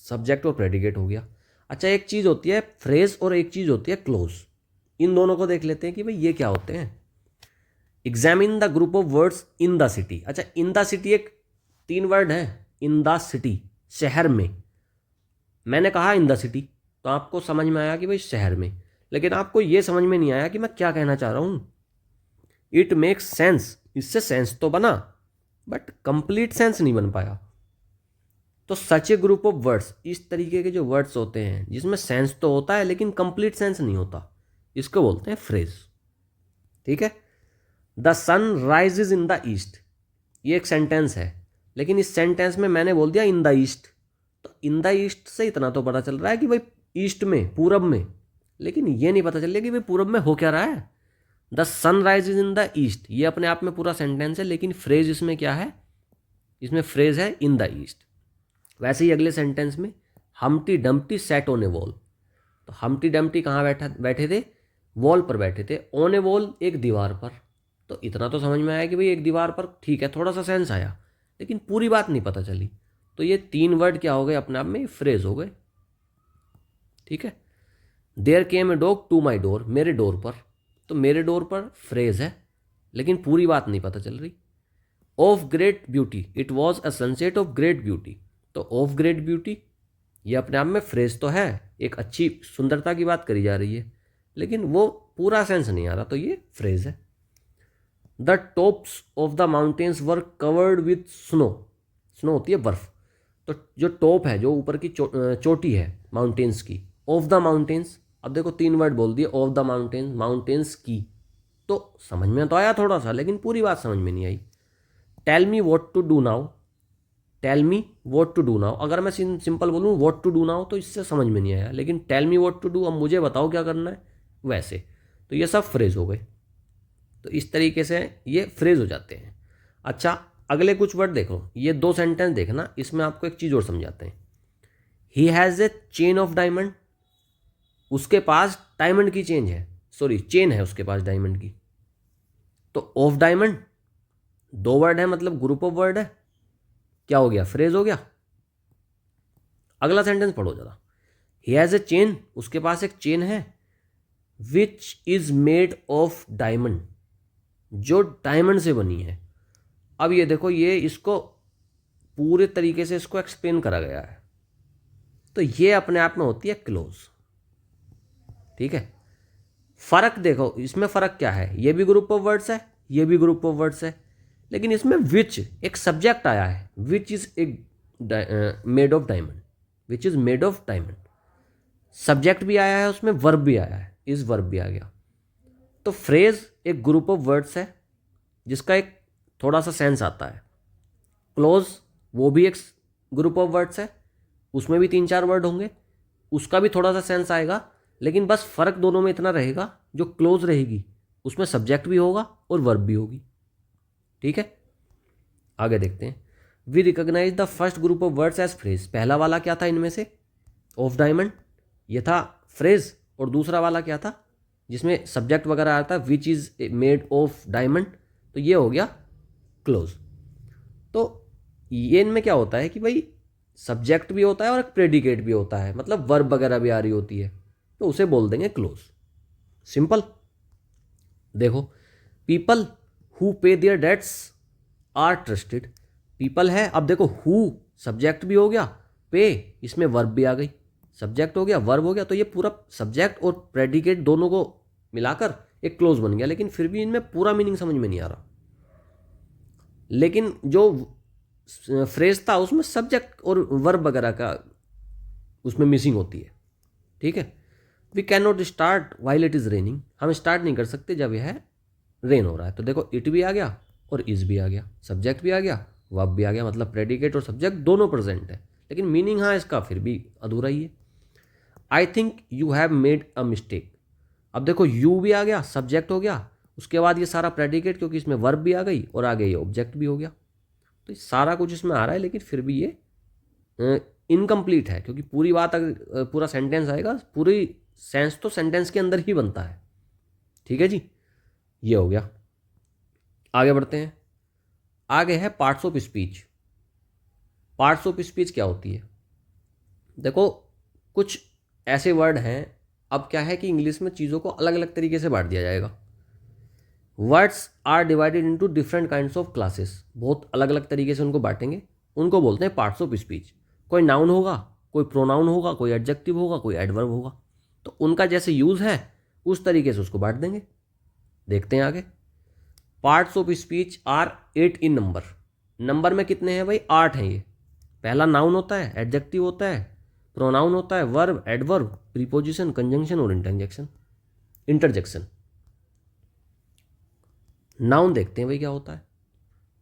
सब्जेक्ट और प्रेडिकेट हो गया। अच्छा, एक चीज़ होती है फ्रेज और एक चीज़ होती है क्लोज। इन दोनों को देख लेते हैं कि भाई ये क्या होते हैं। Examine the group of words in the city. अच्छा, इन द सिटी एक 3 वर्ड है। इन द सिटी, शहर में। मैंने कहा इन द सिटी तो आपको समझ में आया कि भाई शहर में, लेकिन आपको ये समझ में नहीं आया कि मैं क्या कहना चाह रहा हूँ। इट मेक्स सेंस, इससे सेंस तो बना बट कंप्लीट सेंस नहीं बन पाया। तो सच ए ग्रुप ऑफ वर्ड्स, इस तरीके के जो वर्ड्स होते हैं जिसमें सेंस तो होता है लेकिन कंप्लीट सेंस नहीं होता, इसको बोलते हैं फ्रेज। ठीक है। The sun rises in the east, ये एक सेंटेंस है, लेकिन इस सेंटेंस में मैंने बोल दिया इन द ईस्ट। तो इन द ईस्ट से इतना तो पता चल रहा है कि भाई ईस्ट में, पूरब में, लेकिन ये नहीं पता चल रहा कि भाई पूरब में हो क्या रहा है। The sun rises in the east, ये अपने आप में पूरा सेंटेंस है, लेकिन फ्रेज इसमें क्या है, इसमें फ्रेज है इन द ईस्ट। वैसे ही अगले सेंटेंस में Humpty Dumpty sat on a wall, तो हमटी डम्पटी कहाँ बैठे थे, वॉल पर बैठे थे, ऑन ए वॉल एक दीवार पर। तो इतना तो समझ में आया कि भाई एक दीवार पर, ठीक है, थोड़ा सा सेंस आया, लेकिन पूरी बात नहीं पता चली। तो ये 3 वर्ड क्या हो गए अपने आप में, फ्रेज हो गए। ठीक है। There came a dog to my door, मेरे डोर पर, तो मेरे डोर पर फ्रेज है, लेकिन पूरी बात नहीं पता चल रही। Of great beauty, it was a sunset of great beauty, तो ऑफ ग्रेट ब्यूटी ये अपने आप में फ्रेज तो है, एक अच्छी सुंदरता की बात करी जा रही है, लेकिन वो पूरा सेंस नहीं आ रहा, तो ये फ्रेज है। The tops of the mountains were covered with snow, snow होती है बर्फ, तो जो टॉप है, जो ऊपर की चोटी है माउंटेन्स की, ऑफ द माउंटेन्स, अब देखो 3 वर्ड बोल दिए, ऑफ द माउंटेन्स, माउंटेन्स की, तो समझ में तो आया थोड़ा सा, लेकिन पूरी बात समझ में नहीं आई। Tell me what to do now, tell me what to do now, अगर मैं सिंपल बोलूँ वॉट टू डू नाउ तो इससे समझ में नहीं आया, लेकिन tell me what to do, अब मुझे बताओ क्या करना है, वैसे, तो ये सब फ्रेज हो गए। तो इस तरीके से ये फ्रेज हो जाते हैं। अच्छा, अगले कुछ वर्ड देखो, ये 2 सेंटेंस देखना, इसमें आपको एक चीज़ और समझाते हैं। ही has A chain of diamond, उसके पास डायमंड की चेन है, सॉरी चेन है उसके पास डायमंड की। तो ऑफ डायमंड 2 वर्ड है, मतलब ग्रुप ऑफ वर्ड है, क्या हो गया, फ्रेज हो गया। अगला सेंटेंस पढ़ो जरा। ही हैज़ ए चेन, उसके पास एक चेन है, which is made of diamond, जो डायमंड से बनी है। अब ये देखो, ये इसको पूरे तरीके से इसको एक्सप्लेन करा गया है, तो ये अपने आप में होती है क्लोज। ठीक है। फर्क देखो, इसमें फर्क क्या है, ये भी ग्रुप ऑफ वर्ड्स है, ये भी ग्रुप ऑफ वर्ड्स है, लेकिन इसमें विच एक सब्जेक्ट आया है, विच इज एक made of diamond, which is made of diamond, subject भी आया है उसमें, वर्ब भी आया है, इस वर्ब भी आ गया। तो फ्रेज एक ग्रुप ऑफ वर्ड्स है जिसका एक थोड़ा सा सेंस आता है। क्लोज वो भी एक ग्रुप ऑफ वर्ड्स है, उसमें भी 3-4 वर्ड होंगे, उसका भी थोड़ा सा सेंस आएगा, लेकिन बस फर्क दोनों में इतना रहेगा, जो क्लोज रहेगी उसमें सब्जेक्ट भी होगा और वर्ब भी होगी। ठीक है। आगे देखते हैं। We recognise the first group of words as phrase, पहला वाला क्या था इनमें से, ऑफ डायमंड, ये था फ्रेज, और दूसरा वाला क्या था जिसमें सब्जेक्ट वगैरह आता है, which is made of diamond, तो ये हो गया क्लोज। तो ये इनमें क्या होता है कि भाई सब्जेक्ट भी होता है और एक प्रेडिकेट भी होता है, मतलब वर्ब वगैरह भी आ रही होती है, तो उसे बोल देंगे क्लोज। सिंपल। देखो, people who pay their debts are trusted, people है, अब देखो हु सब्जेक्ट भी हो गया, पे इसमें वर्ब भी आ गई, सब्जेक्ट हो गया वर्ब हो गया, तो ये पूरा सब्जेक्ट और प्रेडिकेट दोनों को मिलाकर एक क्लोज बन गया, लेकिन फिर भी इनमें पूरा मीनिंग समझ में नहीं आ रहा। लेकिन जो फ्रेज था उसमें सब्जेक्ट और वर्ब वगैरह का उसमें मिसिंग होती है। ठीक है। We can not start while it is raining, हम स्टार्ट नहीं कर सकते जब यह रेन हो रहा है, तो देखो इट भी आ गया और इज भी आ गया, सब्जेक्ट भी आ गया, वर्ब भी आ गया, मतलब प्रेडिकेट और सब्जेक्ट दोनों प्रेजेंट है, लेकिन मीनिंग हाँ इसका फिर भी अधूरा ही है। I think you have made a mistake, अब देखो यू भी आ गया, सब्जेक्ट हो गया, उसके बाद ये सारा प्रेडिकेट, क्योंकि इसमें वर्ब भी आ गई और आगे ये ऑब्जेक्ट भी हो गया, तो सारा कुछ इसमें आ रहा है, लेकिन फिर भी ये इनकम्प्लीट है, क्योंकि पूरी बात अगर पूरा सेंटेंस आएगा, पूरी सेंस तो सेंटेंस के अंदर ही बनता है। ठीक है जी, ये हो गया। आगे बढ़ते हैं। आगे है parts of speech. Parts of speech क्या होती है? देखो कुछ ऐसे वर्ड हैं, अब क्या है कि इंग्लिश में चीज़ों को अलग अलग तरीके से बांट दिया जाएगा। Words are divided into different kinds of classes, बहुत अलग अलग तरीके से उनको बांटेंगे, उनको बोलते हैं पार्ट्स ऑफ स्पीच। कोई नाउन होगा, कोई प्रोनाउन होगा, कोई एडजेक्टिव होगा, कोई एडवर्ब होगा, तो उनका जैसे यूज़ है उस तरीके से उसको बांट देंगे। देखते हैं आगे। Parts of speech are 8 in number. Number में कितने हैं भाई? 8 हैं ये। पहला नाउन होता है, एडजेक्टिव होता है, प्रोनाउन होता है, वर्ब, एडवर्ब, प्रीपोजिशन, कंजंक्शन और इंटरजेक्शन। नाउन देखते हैं भाई क्या होता है।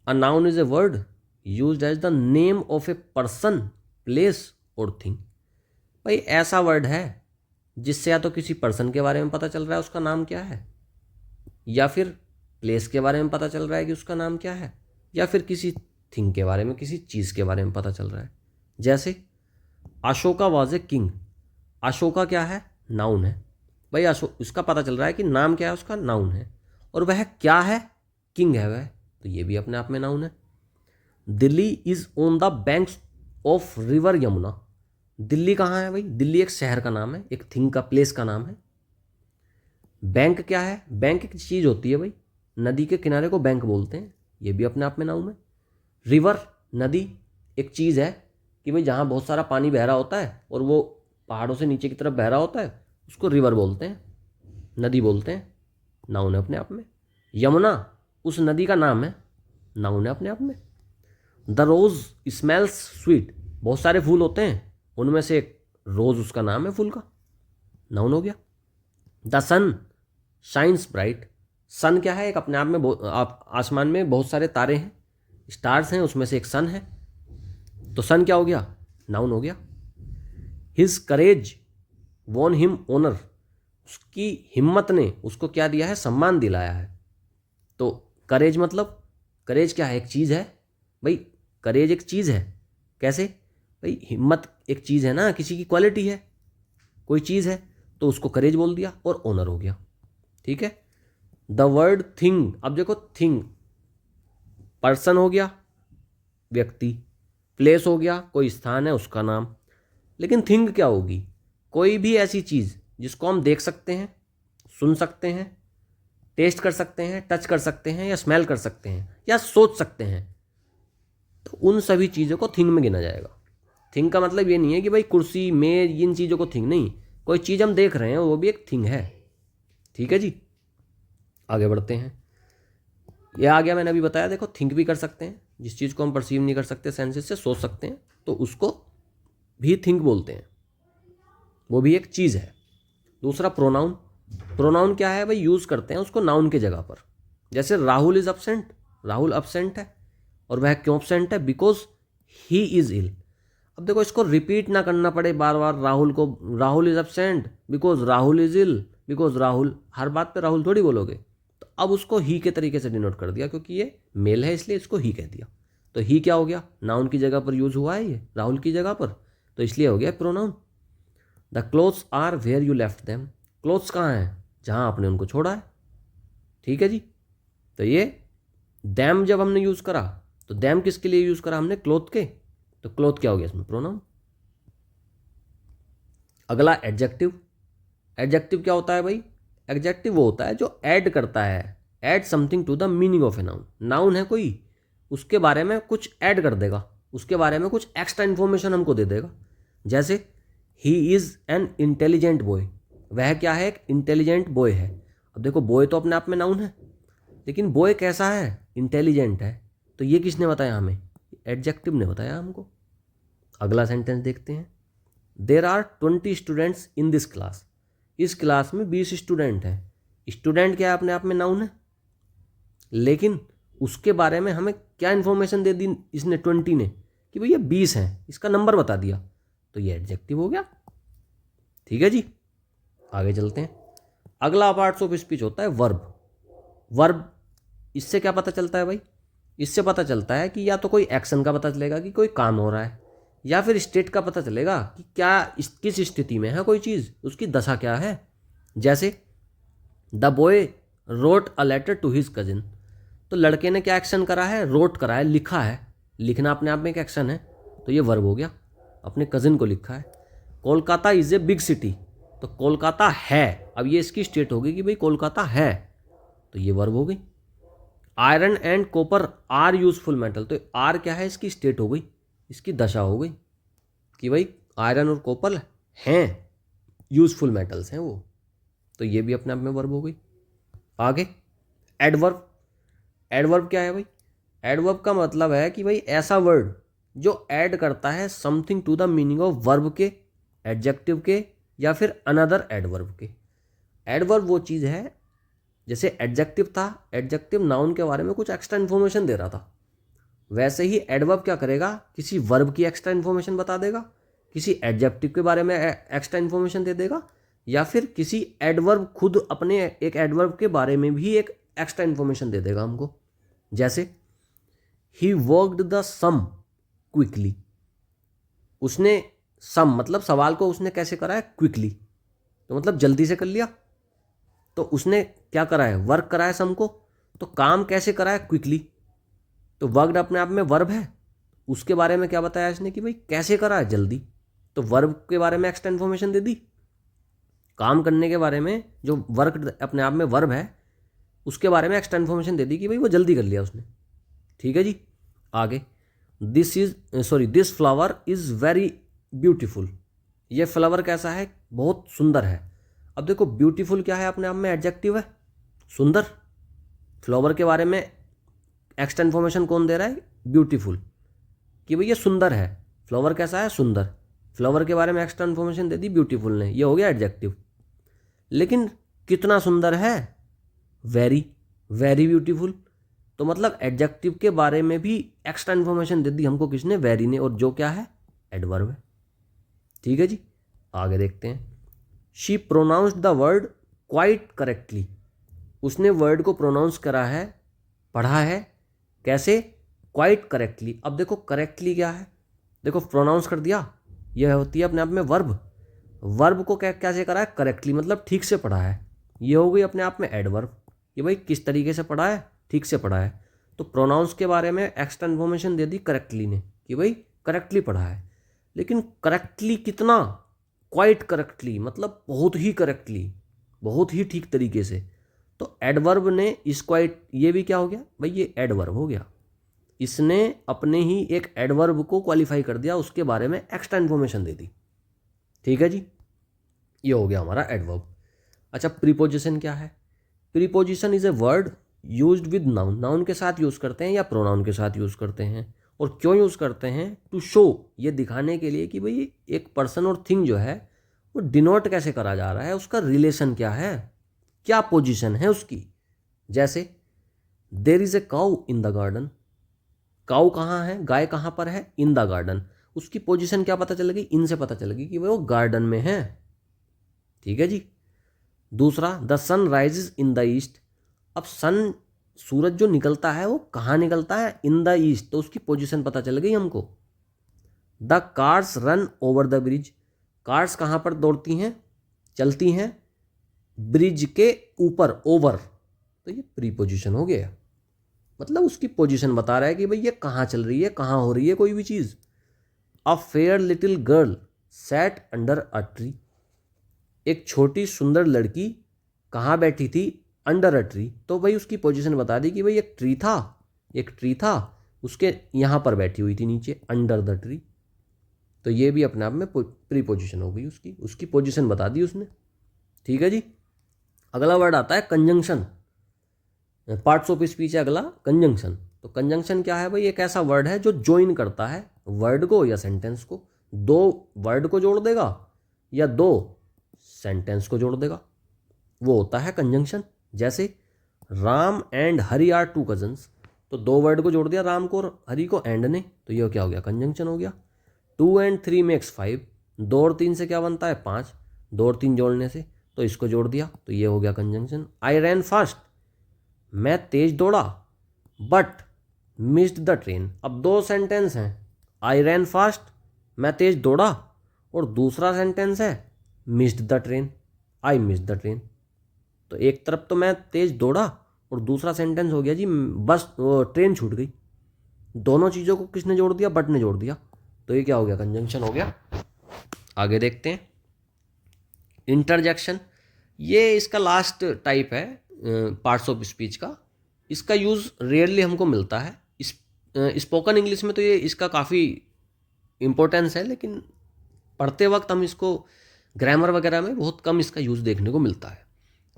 A noun is a word used as the name of a person, place और थिंग। भाई ऐसा वर्ड है जिससे या तो किसी पर्सन के बारे में पता चल रहा है उसका नाम क्या है, या फिर प्लेस के बारे में पता चल रहा है कि उसका नाम क्या है, या फिर किसी थिंग के बारे में, किसी चीज़ के बारे में पता चल रहा है। जैसे Ashoka was a king. Ashoka क्या है? नाउन है भाई। उसका पता चल रहा है कि नाम क्या है उसका, नाउन है, और वह क्या है? किंग है वह, तो ये भी अपने आप में नाउन है। Delhi is on the banks of river Yamuna. Delhi कहाँ है भाई? दिल्ली एक शहर का नाम है, एक थिंग का, प्लेस का नाम है। बैंक क्या है? बैंक एक चीज़ होती है भाई, नदी के किनारे को बैंक बोलते हैं, ये भी अपने आप में नाउन है। रिवर, नदी एक चीज़ है कि भाई जहाँ बहुत सारा पानी बह रहा होता है और वो पहाड़ों से नीचे की तरफ बह रहा होता है, उसको रिवर बोलते हैं, नदी बोलते हैं, नाउन है अपने आप में। यमुना उस नदी का नाम है, नाउन है अपने आप में। The rose smells sweet. बहुत सारे फूल होते हैं, उनमें से एक रोज़ उसका नाम है फूल का, नाउन हो गया। The sun shines bright. Sun क्या है? एक अपने आप में आसमान में बहुत सारे तारे हैं, स्टार्स हैं, उसमें से एक सन है, तो सन क्या हो गया? नाउन हो गया। हिज करेज वॉन हिम ऑनर। उसकी हिम्मत ने उसको क्या दिया है? सम्मान दिलाया है। तो करेज मतलब, करेज क्या है? एक चीज़ है भाई, करेज एक चीज़ है। कैसे भाई? हिम्मत एक चीज़ है ना, किसी की क्वालिटी है, कोई चीज़ है, तो उसको करेज बोल दिया और ऑनर हो गया। ठीक है। द वर्ड थिंग, अब देखो थिंग पर्सन हो गया, व्यक्ति, प्लेस हो गया, कोई स्थान है उसका नाम, लेकिन थिंग क्या होगी? कोई भी ऐसी चीज़ जिसको हम देख सकते हैं, सुन सकते हैं, टेस्ट कर सकते हैं, टच कर सकते हैं, या स्मेल कर सकते हैं, या सोच सकते हैं, तो उन सभी चीज़ों को थिंग में गिना जाएगा। थिंग का मतलब ये नहीं है कि भाई कुर्सी, मेज, इन चीज़ों को थिंग नहीं, कोई चीज़ हम देख रहे हैं वो भी एक थिंग है। ठीक है जी, आगे बढ़ते हैं। ये आ गया, मैंने अभी बताया, देखो थिंक भी कर सकते हैं, जिस चीज़ को हम परसीव नहीं कर सकते सेंसेस से, सोच सकते हैं, तो उसको भी थिंक बोलते हैं, वो भी एक चीज़ है। दूसरा प्रोनाउन। प्रोनाउन क्या है भाई? यूज़ करते हैं उसको नाउन के जगह पर। जैसे Rahul is absent, Rahul absent है, और वह क्यों अपसेंट है? बिकॉज ही इज़ इल। अब देखो इसको रिपीट ना करना पड़े बार बार राहुल को, Rahul is absent because Rahul is ill, because Rahul, हर बात पे राहुल थोड़ी बोलोगे, तो अब उसको ही के तरीके से डिनोट कर दिया, क्योंकि ये मेल है इसलिए इसको ही कह दिया। तो ही क्या हो गया? नाउन की जगह पर यूज हुआ है ये, राहुल की जगह पर, तो इसलिए हो गया pronoun. The clothes are where you left them. Clothes कहाँ हैं? जहाँ आपने उनको छोड़ा है। ठीक है जी, तो ये दैम जब हमने यूज़ करा, तो दैम किसके लिए यूज़ करा हमने? क्लोथ के, तो क्लोथ क्या हो गया इसमें? प्रोनाउन। अगला एडजेक्टिव। एडजेक्टिव क्या होता है भाई? एडजेक्टिव वो होता है जो ऐड करता है, add something to the meaning of a noun. Noun है कोई, उसके बारे में कुछ ऐड कर देगा, उसके बारे में कुछ एक्स्ट्रा इन्फॉर्मेशन हमको दे देगा। जैसे he is an intelligent boy. वह क्या है? एक इंटेलिजेंट बॉय है। अब देखो बॉय तो अपने आप में नाउन है, लेकिन बॉय कैसा है? इंटेलिजेंट है। तो ये किसने बताया हमें? एडजेक्टिव ने बताया हमको। अगला सेंटेंस देखते हैं। There are 20 students in this class. इस क्लास में 20 स्टूडेंट हैं। स्टूडेंट क्या है? अपने आप में नाउन है, लेकिन उसके बारे में हमें क्या इन्फॉर्मेशन दे दी इसने, 20 ने, कि भैया 20 हैं, इसका नंबर बता दिया, तो ये एडजेक्टिव हो गया। ठीक है जी, आगे चलते हैं। अगला पार्ट्स ऑफ स्पीच होता है वर्ब। वर्ब, इससे क्या पता चलता है भाई? इससे पता चलता है कि या तो कोई एक्शन का पता चलेगा कि कोई काम हो रहा है, या फिर स्टेट का पता चलेगा कि क्या किस स्थिति में है कोई चीज़, उसकी दशा क्या है। जैसे the boy wrote a letter to his cousin. तो लड़के ने क्या एक्शन करा है? रोट करा है, लिखा है। लिखना अपने आप में एक एक्शन है, तो ये वर्ब हो गया, अपने कज़िन को लिखा है। Kolkata is a big city, तो कोलकाता है, अब ये इसकी स्टेट होगी कि भाई कोलकाता है, तो ये वर्ब हो गई। Iron and copper are useful metal, तो आर क्या है, इसकी स्टेट हो गई, इसकी दशा हो गई कि भाई आयरन और कॉपर हैं, यूजफुल मेटल्स हैं वो, तो ये भी अपने आप में वर्ब हो गई। आगे एडवर्ब, एडवर्ब क्या है भाई, एडवर्ब का मतलब है कि भाई ऐसा वर्ड जो ऐड करता है something to the meaning of verb के, एडजेक्टिव के, या फिर अनदर एडवर्ब के। एडवर्ब वो चीज़ है, जैसे एडजेक्टिव था, एडजेक्टिव नाउन के बारे में कुछ एक्स्ट्रा इन्फॉर्मेशन दे रहा था, वैसे ही एडवर्ब क्या करेगा, किसी वर्ब की एक्स्ट्रा इन्फॉर्मेशन बता देगा, किसी एडजेक्टिव के बारे में एक्स्ट्रा इन्फॉर्मेशन दे देगा, या फिर किसी एडवर्ब खुद अपने एक एडवर्ब के बारे में भी एक एक्स्ट्रा इन्फॉर्मेशन दे देगा हमको। जैसे he worked the sum quickly, उसने सम मतलब सवाल को उसने कैसे करा है, क्विकली, तो मतलब जल्दी से कर लिया, तो उसने क्या करा है, वर्क करा है सम को, तो काम कैसे करा है, क्विकली, तो वर्कड अपने आप में वर्ब है, उसके बारे में क्या बताया इसने कि भाई कैसे करा है, जल्दी, तो वर्ब के बारे में एक्स्ट्रा इन्फॉर्मेशन दे दी। काम करने के बारे में जो वर्क अपने आप में वर्ब है उसके बारे में एक्स्ट्रा इन्फॉर्मेशन दे दी कि भाई वो जल्दी कर लिया उसने। ठीक है जी। आगे this flower is very beautiful, ये फ्लावर कैसा है, बहुत सुंदर है। अब देखो ब्यूटीफुल क्या है, अपने आप में एडजेक्टिव है, सुंदर। फ्लावर के बारे में एक्स्ट्रा इन्फॉर्मेशन कौन दे रहा है, ब्यूटीफुल, कि भाई ये सुंदर है, फ्लावर कैसा है, सुंदर। फ्लावर के बारे में एक्स्ट्रा इन्फॉर्मेशन दे दी ब्यूटीफुल ने, ये हो गया एडजेक्टिव। लेकिन कितना सुंदर है, वेरी, वेरी ब्यूटीफुल, तो मतलब एडजेक्टिव के बारे में भी एक्स्ट्रा इन्फॉर्मेशन दे दी हमको किसने, वेरी ने, और जो क्या है, एडवर्ब है। ठीक है जी। आगे देखते हैं। She pronounced the word quite correctly, उसने वर्ड को प्रोनाउंस करा है, पढ़ा है, कैसे, क्वाइट करेक्टली। अब देखो करेक्टली क्या है, देखो प्रोनाउंस कर दिया, यह होती है अपने आप में वर्ब, वर्ब को कैसे करा है, करेक्टली, मतलब ठीक से पढ़ा है, ये हो गई अपने आप में एडवर्ब, कि भाई किस तरीके से पढ़ा है, ठीक से पढ़ा है। तो प्रोनाउंस के बारे में एक्स्ट्रा इन्फॉर्मेशन दे दी करेक्टली ने, कि भाई करेक्टली पढ़ा है। लेकिन करेक्टली कितना, क्वाइट करेक्टली, मतलब बहुत ही करेक्टली, बहुत ही ठीक तरीके से। तो एडवर्ब ने इस क्वाइट, ये भी क्या हो गया भाई, ये एडवर्ब हो गया, इसने अपने ही एक एडवर्ब को क्वालिफाई कर दिया, उसके बारे में एक्स्ट्रा इन्फॉर्मेशन दे दी। ठीक है जी, ये हो गया हमारा एडवर्ब। अच्छा, प्रीपोजिशन क्या है, preposition is a word used with noun, noun के साथ यूज़ करते हैं या प्रोनाउन के साथ यूज़ करते हैं। और क्यों यूज़ करते हैं, टू शो, ये दिखाने के लिए कि भाई एक पर्सन और थिंग जो है वो डिनोट कैसे करा जा रहा है, उसका रिलेशन क्या है, क्या पोजीशन है उसकी। जैसे there is a cow in the garden, cow कहाँ है, गाय कहाँ पर है, इन द गार्डन, उसकी पोजीशन क्या पता चलेगी, इन से पता चलेगी कि वो गार्डन में है। ठीक है जी। दूसरा, the sun rises in the east, अब सन, सूरज जो निकलता है वो कहाँ निकलता है, इन द ईस्ट, तो उसकी पोजीशन पता चल गई हमको। The cars run over the bridge, cars कहाँ पर दौड़ती हैं, चलती हैं, ब्रिज के ऊपर, ओवर, तो ये प्रीपोजिशन हो गया, मतलब उसकी पोजीशन बता रहा है कि भाई ये कहाँ चल रही है, कहाँ हो रही है कोई भी चीज़। A fair little girl sat under a tree, एक छोटी सुंदर लड़की कहाँ बैठी थी, अंडर अ ट्री, तो भाई उसकी पोजीशन बता दी कि भाई एक ट्री था, एक ट्री था, उसके यहाँ पर बैठी हुई थी नीचे, अंडर द ट्री, तो ये भी अपने आप में प्री पोजीशन हो गई उसकी, उसकी पोजीशन बता दी उसने। ठीक है जी। अगला वर्ड आता है कंजंक्शन, पार्ट्स ऑफ स्पीच है अगला, कंजंक्शन। तो कंजंक्शन क्या है भाई, एक ऐसा वर्ड है जो ज्वाइन करता है वर्ड को या सेंटेंस को, दो वर्ड को जोड़ देगा या दो सेंटेंस को जोड़ देगा, वो होता है कंजंक्शन। जैसे Ram and Hari are two cousins, तो दो वर्ड को जोड़ दिया, राम को और हरि को, एंड ने, तो ये क्या हो गया, कंजंक्शन हो गया। 2 and 3 makes 5, 2 और 3 से क्या बनता है, 5, 2 और 3 जोड़ने से, तो इसको जोड़ दिया, तो ये हो गया कंजंक्शन। आई रैन फास्ट, मैं तेज दौड़ा, बट मिस्ड द ट्रेन, अब दो सेंटेंस हैं, आई रैन फास्ट, मैं तेज दौड़ा, और दूसरा सेंटेंस है missed the train, I missed the train. तो एक तरफ तो मैं तेज दौड़ा और दूसरा सेंटेंस हो गया जी बस ट्रेन छूट गई, दोनों चीज़ों को किसने जोड़ दिया, बट ने जोड़ दिया, तो ये क्या हो गया, कंजंक्शन हो गया। आगे देखते हैं इंटरजेक्शन। ये इसका लास्ट टाइप है पार्ट्स ऑफ स्पीच का। इसका यूज़ रेयरली हमको मिलता है। स्पोकन इंग्लिश में तो ये इसका काफ़ी इम्पोर्टेंस है, लेकिन पढ़ते वक्त हम इसको ग्रामर वगैरह में बहुत कम इसका यूज़ देखने को मिलता है।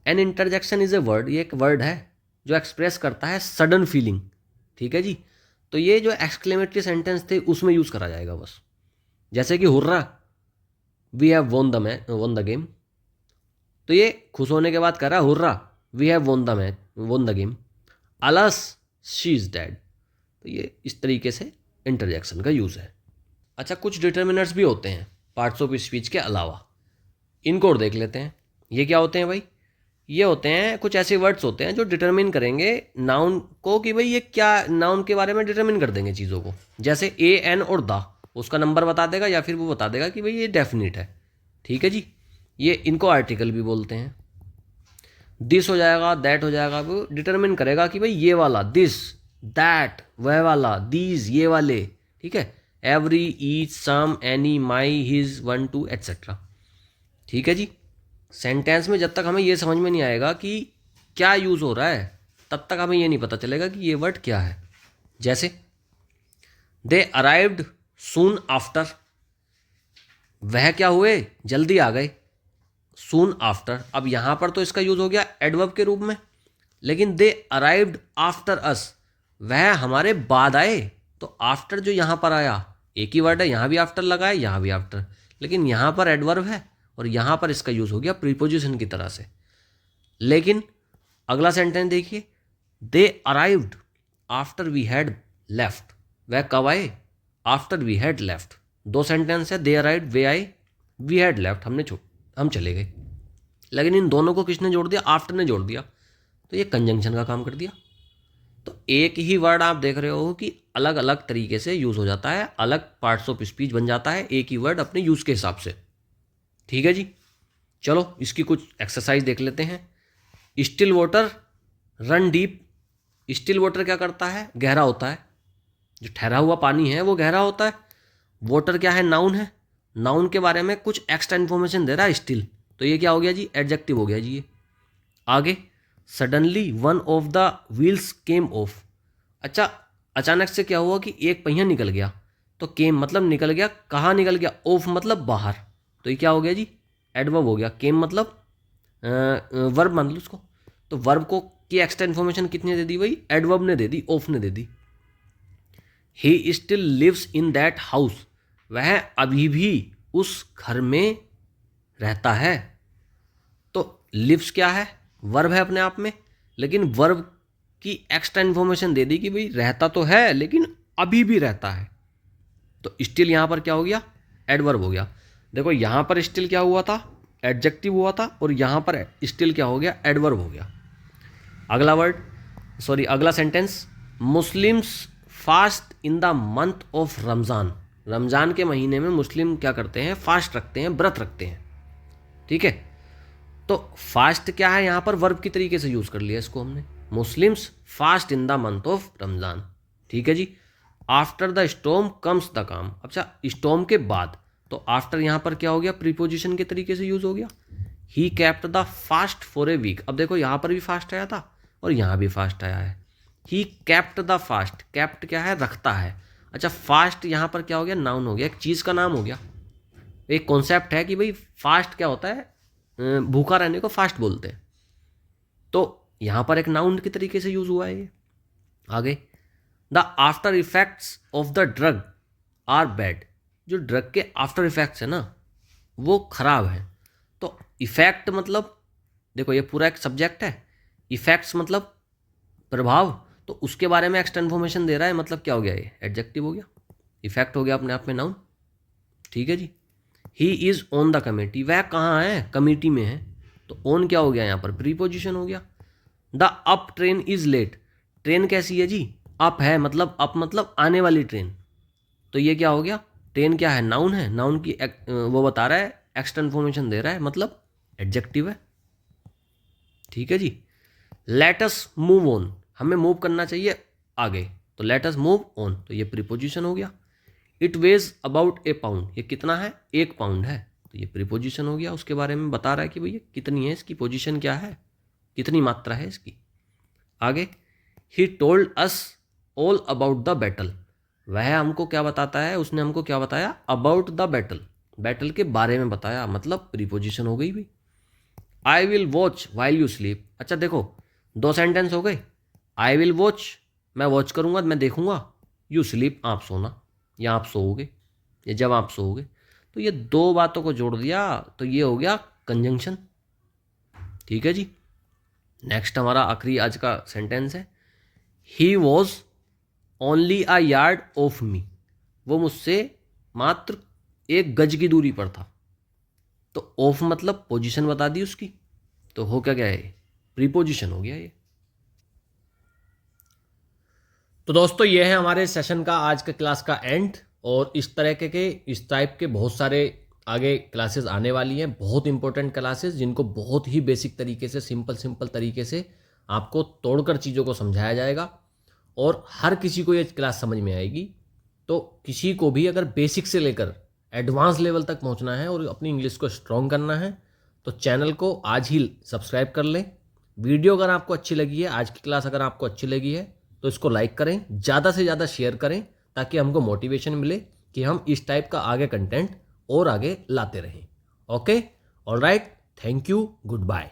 An interjection is a word, ये एक वर्ड है जो एक्सप्रेस करता है सडन फीलिंग। ठीक है जी। तो ये जो एक्सक्लेमेटरी सेंटेंस थे उसमें यूज़ करा जाएगा बस। जैसे कि hurrah, we have won the game. तो ये खुश होने के बाद कह रहा है hurrah, we have won the game. Alas, she is dead. तो ये इस तरीके से इंटरजेक्शन का यूज़ है। अच्छा, कुछ डिटर्मिनर्स भी होते हैं पार्ट्स ऑफ स्पीच के अलावा। इनको और देख लेते हैं। ये क्या होते हैं भाई? ये होते हैं कुछ ऐसे वर्ड्स होते हैं जो डिटरमिन करेंगे नाउन को, कि भाई ये क्या, नाउन के बारे में डिटरमिन कर देंगे चीज़ों को। जैसे ए, एन और द, उसका नंबर बता देगा या फिर वो बता देगा कि भाई ये डेफिनिट है। ठीक है जी। ये इनको आर्टिकल भी बोलते हैं। दिस हो जाएगा, दैट हो जाएगा, वो डिटरमिन करेगा कि भाई ये वाला, दिस, दैट वह वाला, दीज ये वाले। ठीक है। Every, each, some, any, my, his, one, two, etcetera. ठीक है जी। सेंटेंस में जब तक हमें ये समझ में नहीं आएगा कि क्या यूज़ हो रहा है, तब तक हमें ये नहीं पता चलेगा कि ये वर्ड क्या है। जैसे दे अराइव्ड सून आफ्टर, वह क्या हुए, जल्दी आ गए। सून आफ्टर, अब यहां पर तो इसका यूज हो गया एडवर्ब के रूप में, लेकिन दे अराइव्ड आफ्टर अस, वह हमारे बाद आए। तो आफ्टर जो यहां पर आया, एक ही वर्ड है, यहां भी आफ्टर लगा है, यहां भी आफ्टर, लेकिन यहां पर एडवर्ब है और यहां पर इसका यूज हो गया प्रीपोजिशन की तरह से। लेकिन अगला सेंटेंस देखिए, they arrived after we had left, वह कब आए, आफ्टर वी हैड लेफ्ट। दो सेंटेंस है, दे अराइव्ड, वे आए, वी हैड लेफ्ट, हम चले गए। लेकिन इन दोनों को किसने जोड़ दिया, आफ्टर ने जोड़ दिया, तो ये कंजंक्शन का काम कर दिया। तो एक ही वर्ड आप देख रहे हो कि अलग अलग तरीके से यूज हो जाता है, अलग पार्ट्स ऑफ स्पीच बन जाता है एक ही वर्ड अपने यूज के हिसाब से। ठीक है जी। चलो इसकी कुछ एक्सरसाइज देख लेते हैं। Still water run deep. Still water क्या करता है, गहरा होता है। जो ठहरा हुआ पानी है वो गहरा होता है। वाटर क्या है, नाउन है। नाउन के बारे में कुछ एक्स्ट्रा इन्फॉर्मेशन दे रहा है स्टिल, तो ये क्या हो गया जी, एडजेक्टिव हो गया जी ये। आगे, suddenly one of the wheels came of. अच्छा, अचानक से क्या हुआ कि एक पहिया निकल गया, तो केम मतलब निकल गया, कहाँ निकल गया, ऑफ मतलब बाहर, तो ये क्या हो गया जी, एडवर्ब हो गया। केम मतलब वर्ब मान लो उसको, तो वर्ब को की एक्स्ट्रा इन्फॉर्मेशन कितनी दे दी भाई, एडवर्ब ने दे दी, ऑफ ने दे दी। He still lives in that house, वह अभी भी उस घर में रहता है। तो लिव्स क्या है, वर्ब है अपने आप में, लेकिन वर्ब की एक्स्ट्रा इन्फॉर्मेशन दे दी कि भाई रहता तो है लेकिन अभी भी रहता है। तो स्टिल यहां पर क्या हो गया, एडवर्ब हो गया। देखो यहां पर स्टिल क्या हुआ था, एडजेक्टिव हुआ था, और यहां पर स्टिल क्या हो गया, एडवर्ब हो गया। अगला sentence, Muslims fast in the month of Ramzan. Ramzan के महीने में मुस्लिम क्या करते हैं, फास्ट रखते हैं, व्रत रखते हैं। ठीक है। तो फास्ट क्या है, यहां पर वर्ब की तरीके से यूज कर लिया इसको हमने, Muslims fast in the month of Ramzan. ठीक है जी। After the storm comes the calm. अच्छा, स्टॉर्म के बाद, तो आफ्टर यहां पर क्या हो गया, प्रीपोजिशन के तरीके से यूज हो गया। He kept the fast for a week. अब देखो यहां पर भी फास्ट आया था और यहां भी फास्ट आया है। ही कैप्ट द फास्ट, कैप्ट क्या है, रखता है। अच्छा, फास्ट यहां पर क्या हो गया, नाउन हो गया, एक चीज का नाम हो गया। एक कॉन्सेप्ट है कि भाई फास्ट क्या होता है, भूखा रहने को फास्ट बोलते हैं, तो यहां पर एक नाउन के तरीके से यूज हुआ है ये। आगे, the after effects of the drug are bad. जो ड्रग के आफ्टर इफेक्ट्स है ना वो खराब है। तो इफेक्ट मतलब, देखो ये पूरा एक सब्जेक्ट है, इफेक्ट्स मतलब प्रभाव, तो उसके बारे में एक्स्ट्रा इन्फॉर्मेशन दे रहा है, मतलब क्या हो गया, ये एडजेक्टिव हो गया, इफेक्ट हो गया अपने आप में नाउन। ठीक है जी। He is on the committee, वह कहाँ है, कमेटी में है, तो ऑन क्या हो गया यहाँ पर, प्रीपोजिशन हो गया। The up train is late, train कैसी है जी, अप है, मतलब अप मतलब आने वाली ट्रेन, तो ये क्या हो गया, ट्रेन क्या है, नाउन है, नाउन की वो बता रहा है, एक्स्ट्रा इन्फॉर्मेशन दे रहा है, मतलब एडजेक्टिव है। ठीक है जी। लेट अस मूव ऑन, हमें मूव करना चाहिए आगे, तो लेट अस मूव ऑन, तो ये प्रीपोजिशन हो गया। It ways about A pound, ये कितना है, 1 पाउंड है, तो ये प्रीपोजिशन हो गया, उसके बारे में बता रहा है कि भैया कितनी है, इसकी पोजीशन क्या है, कितनी मात्रा है इसकी। आगे, he told us all about the battle, वह हमको क्या बताता है, उसने हमको क्या बताया, अबाउट द बैटल, बैटल के बारे में बताया, मतलब प्रीपोजिशन हो गई भी। I will watch while you sleep, अच्छा देखो 2 सेंटेंस हो गए, आई विल वॉच मैं वॉच करूंगा, मैं देखूंगा, यू स्लीप आप सोना, या आप सोओगे, या जब आप सोओगे, तो ये 2 बातों को जोड़ दिया तो ये हो गया कंजंक्शन। ठीक है जी। नेक्स्ट हमारा आखिरी आज का सेंटेंस है, he was only a yard of me, वो मुझसे मात्र 1 गज की दूरी पर था, तो ऑफ मतलब पोजीशन बता दी उसकी, तो हो क्या गया है, प्रीपोजिशन हो गया ये। तो दोस्तों ये है हमारे सेशन का आज के क्लास का एंड, और इस तरह के इस टाइप के बहुत सारे आगे क्लासेस आने वाली हैं, बहुत इंपॉर्टेंट क्लासेस जिनको बहुत ही बेसिक तरीके से सिंपल तरीके से आपको तोड़कर चीज़ों को समझाया जाएगा, और हर किसी को ये क्लास समझ में आएगी। तो किसी को भी अगर बेसिक से लेकर एडवांस लेवल तक पहुंचना है और अपनी इंग्लिश को स्ट्रॉन्ग करना है, तो चैनल को आज ही सब्सक्राइब कर लें। वीडियो अगर आपको अच्छी लगी है, आज की क्लास अगर आपको अच्छी लगी है, तो इसको लाइक करें, ज़्यादा से ज़्यादा शेयर करें, ताकि हमको मोटिवेशन मिले कि हम इस टाइप का आगे कंटेंट और आगे लाते रहें। Okay, alright, thank you, good bye.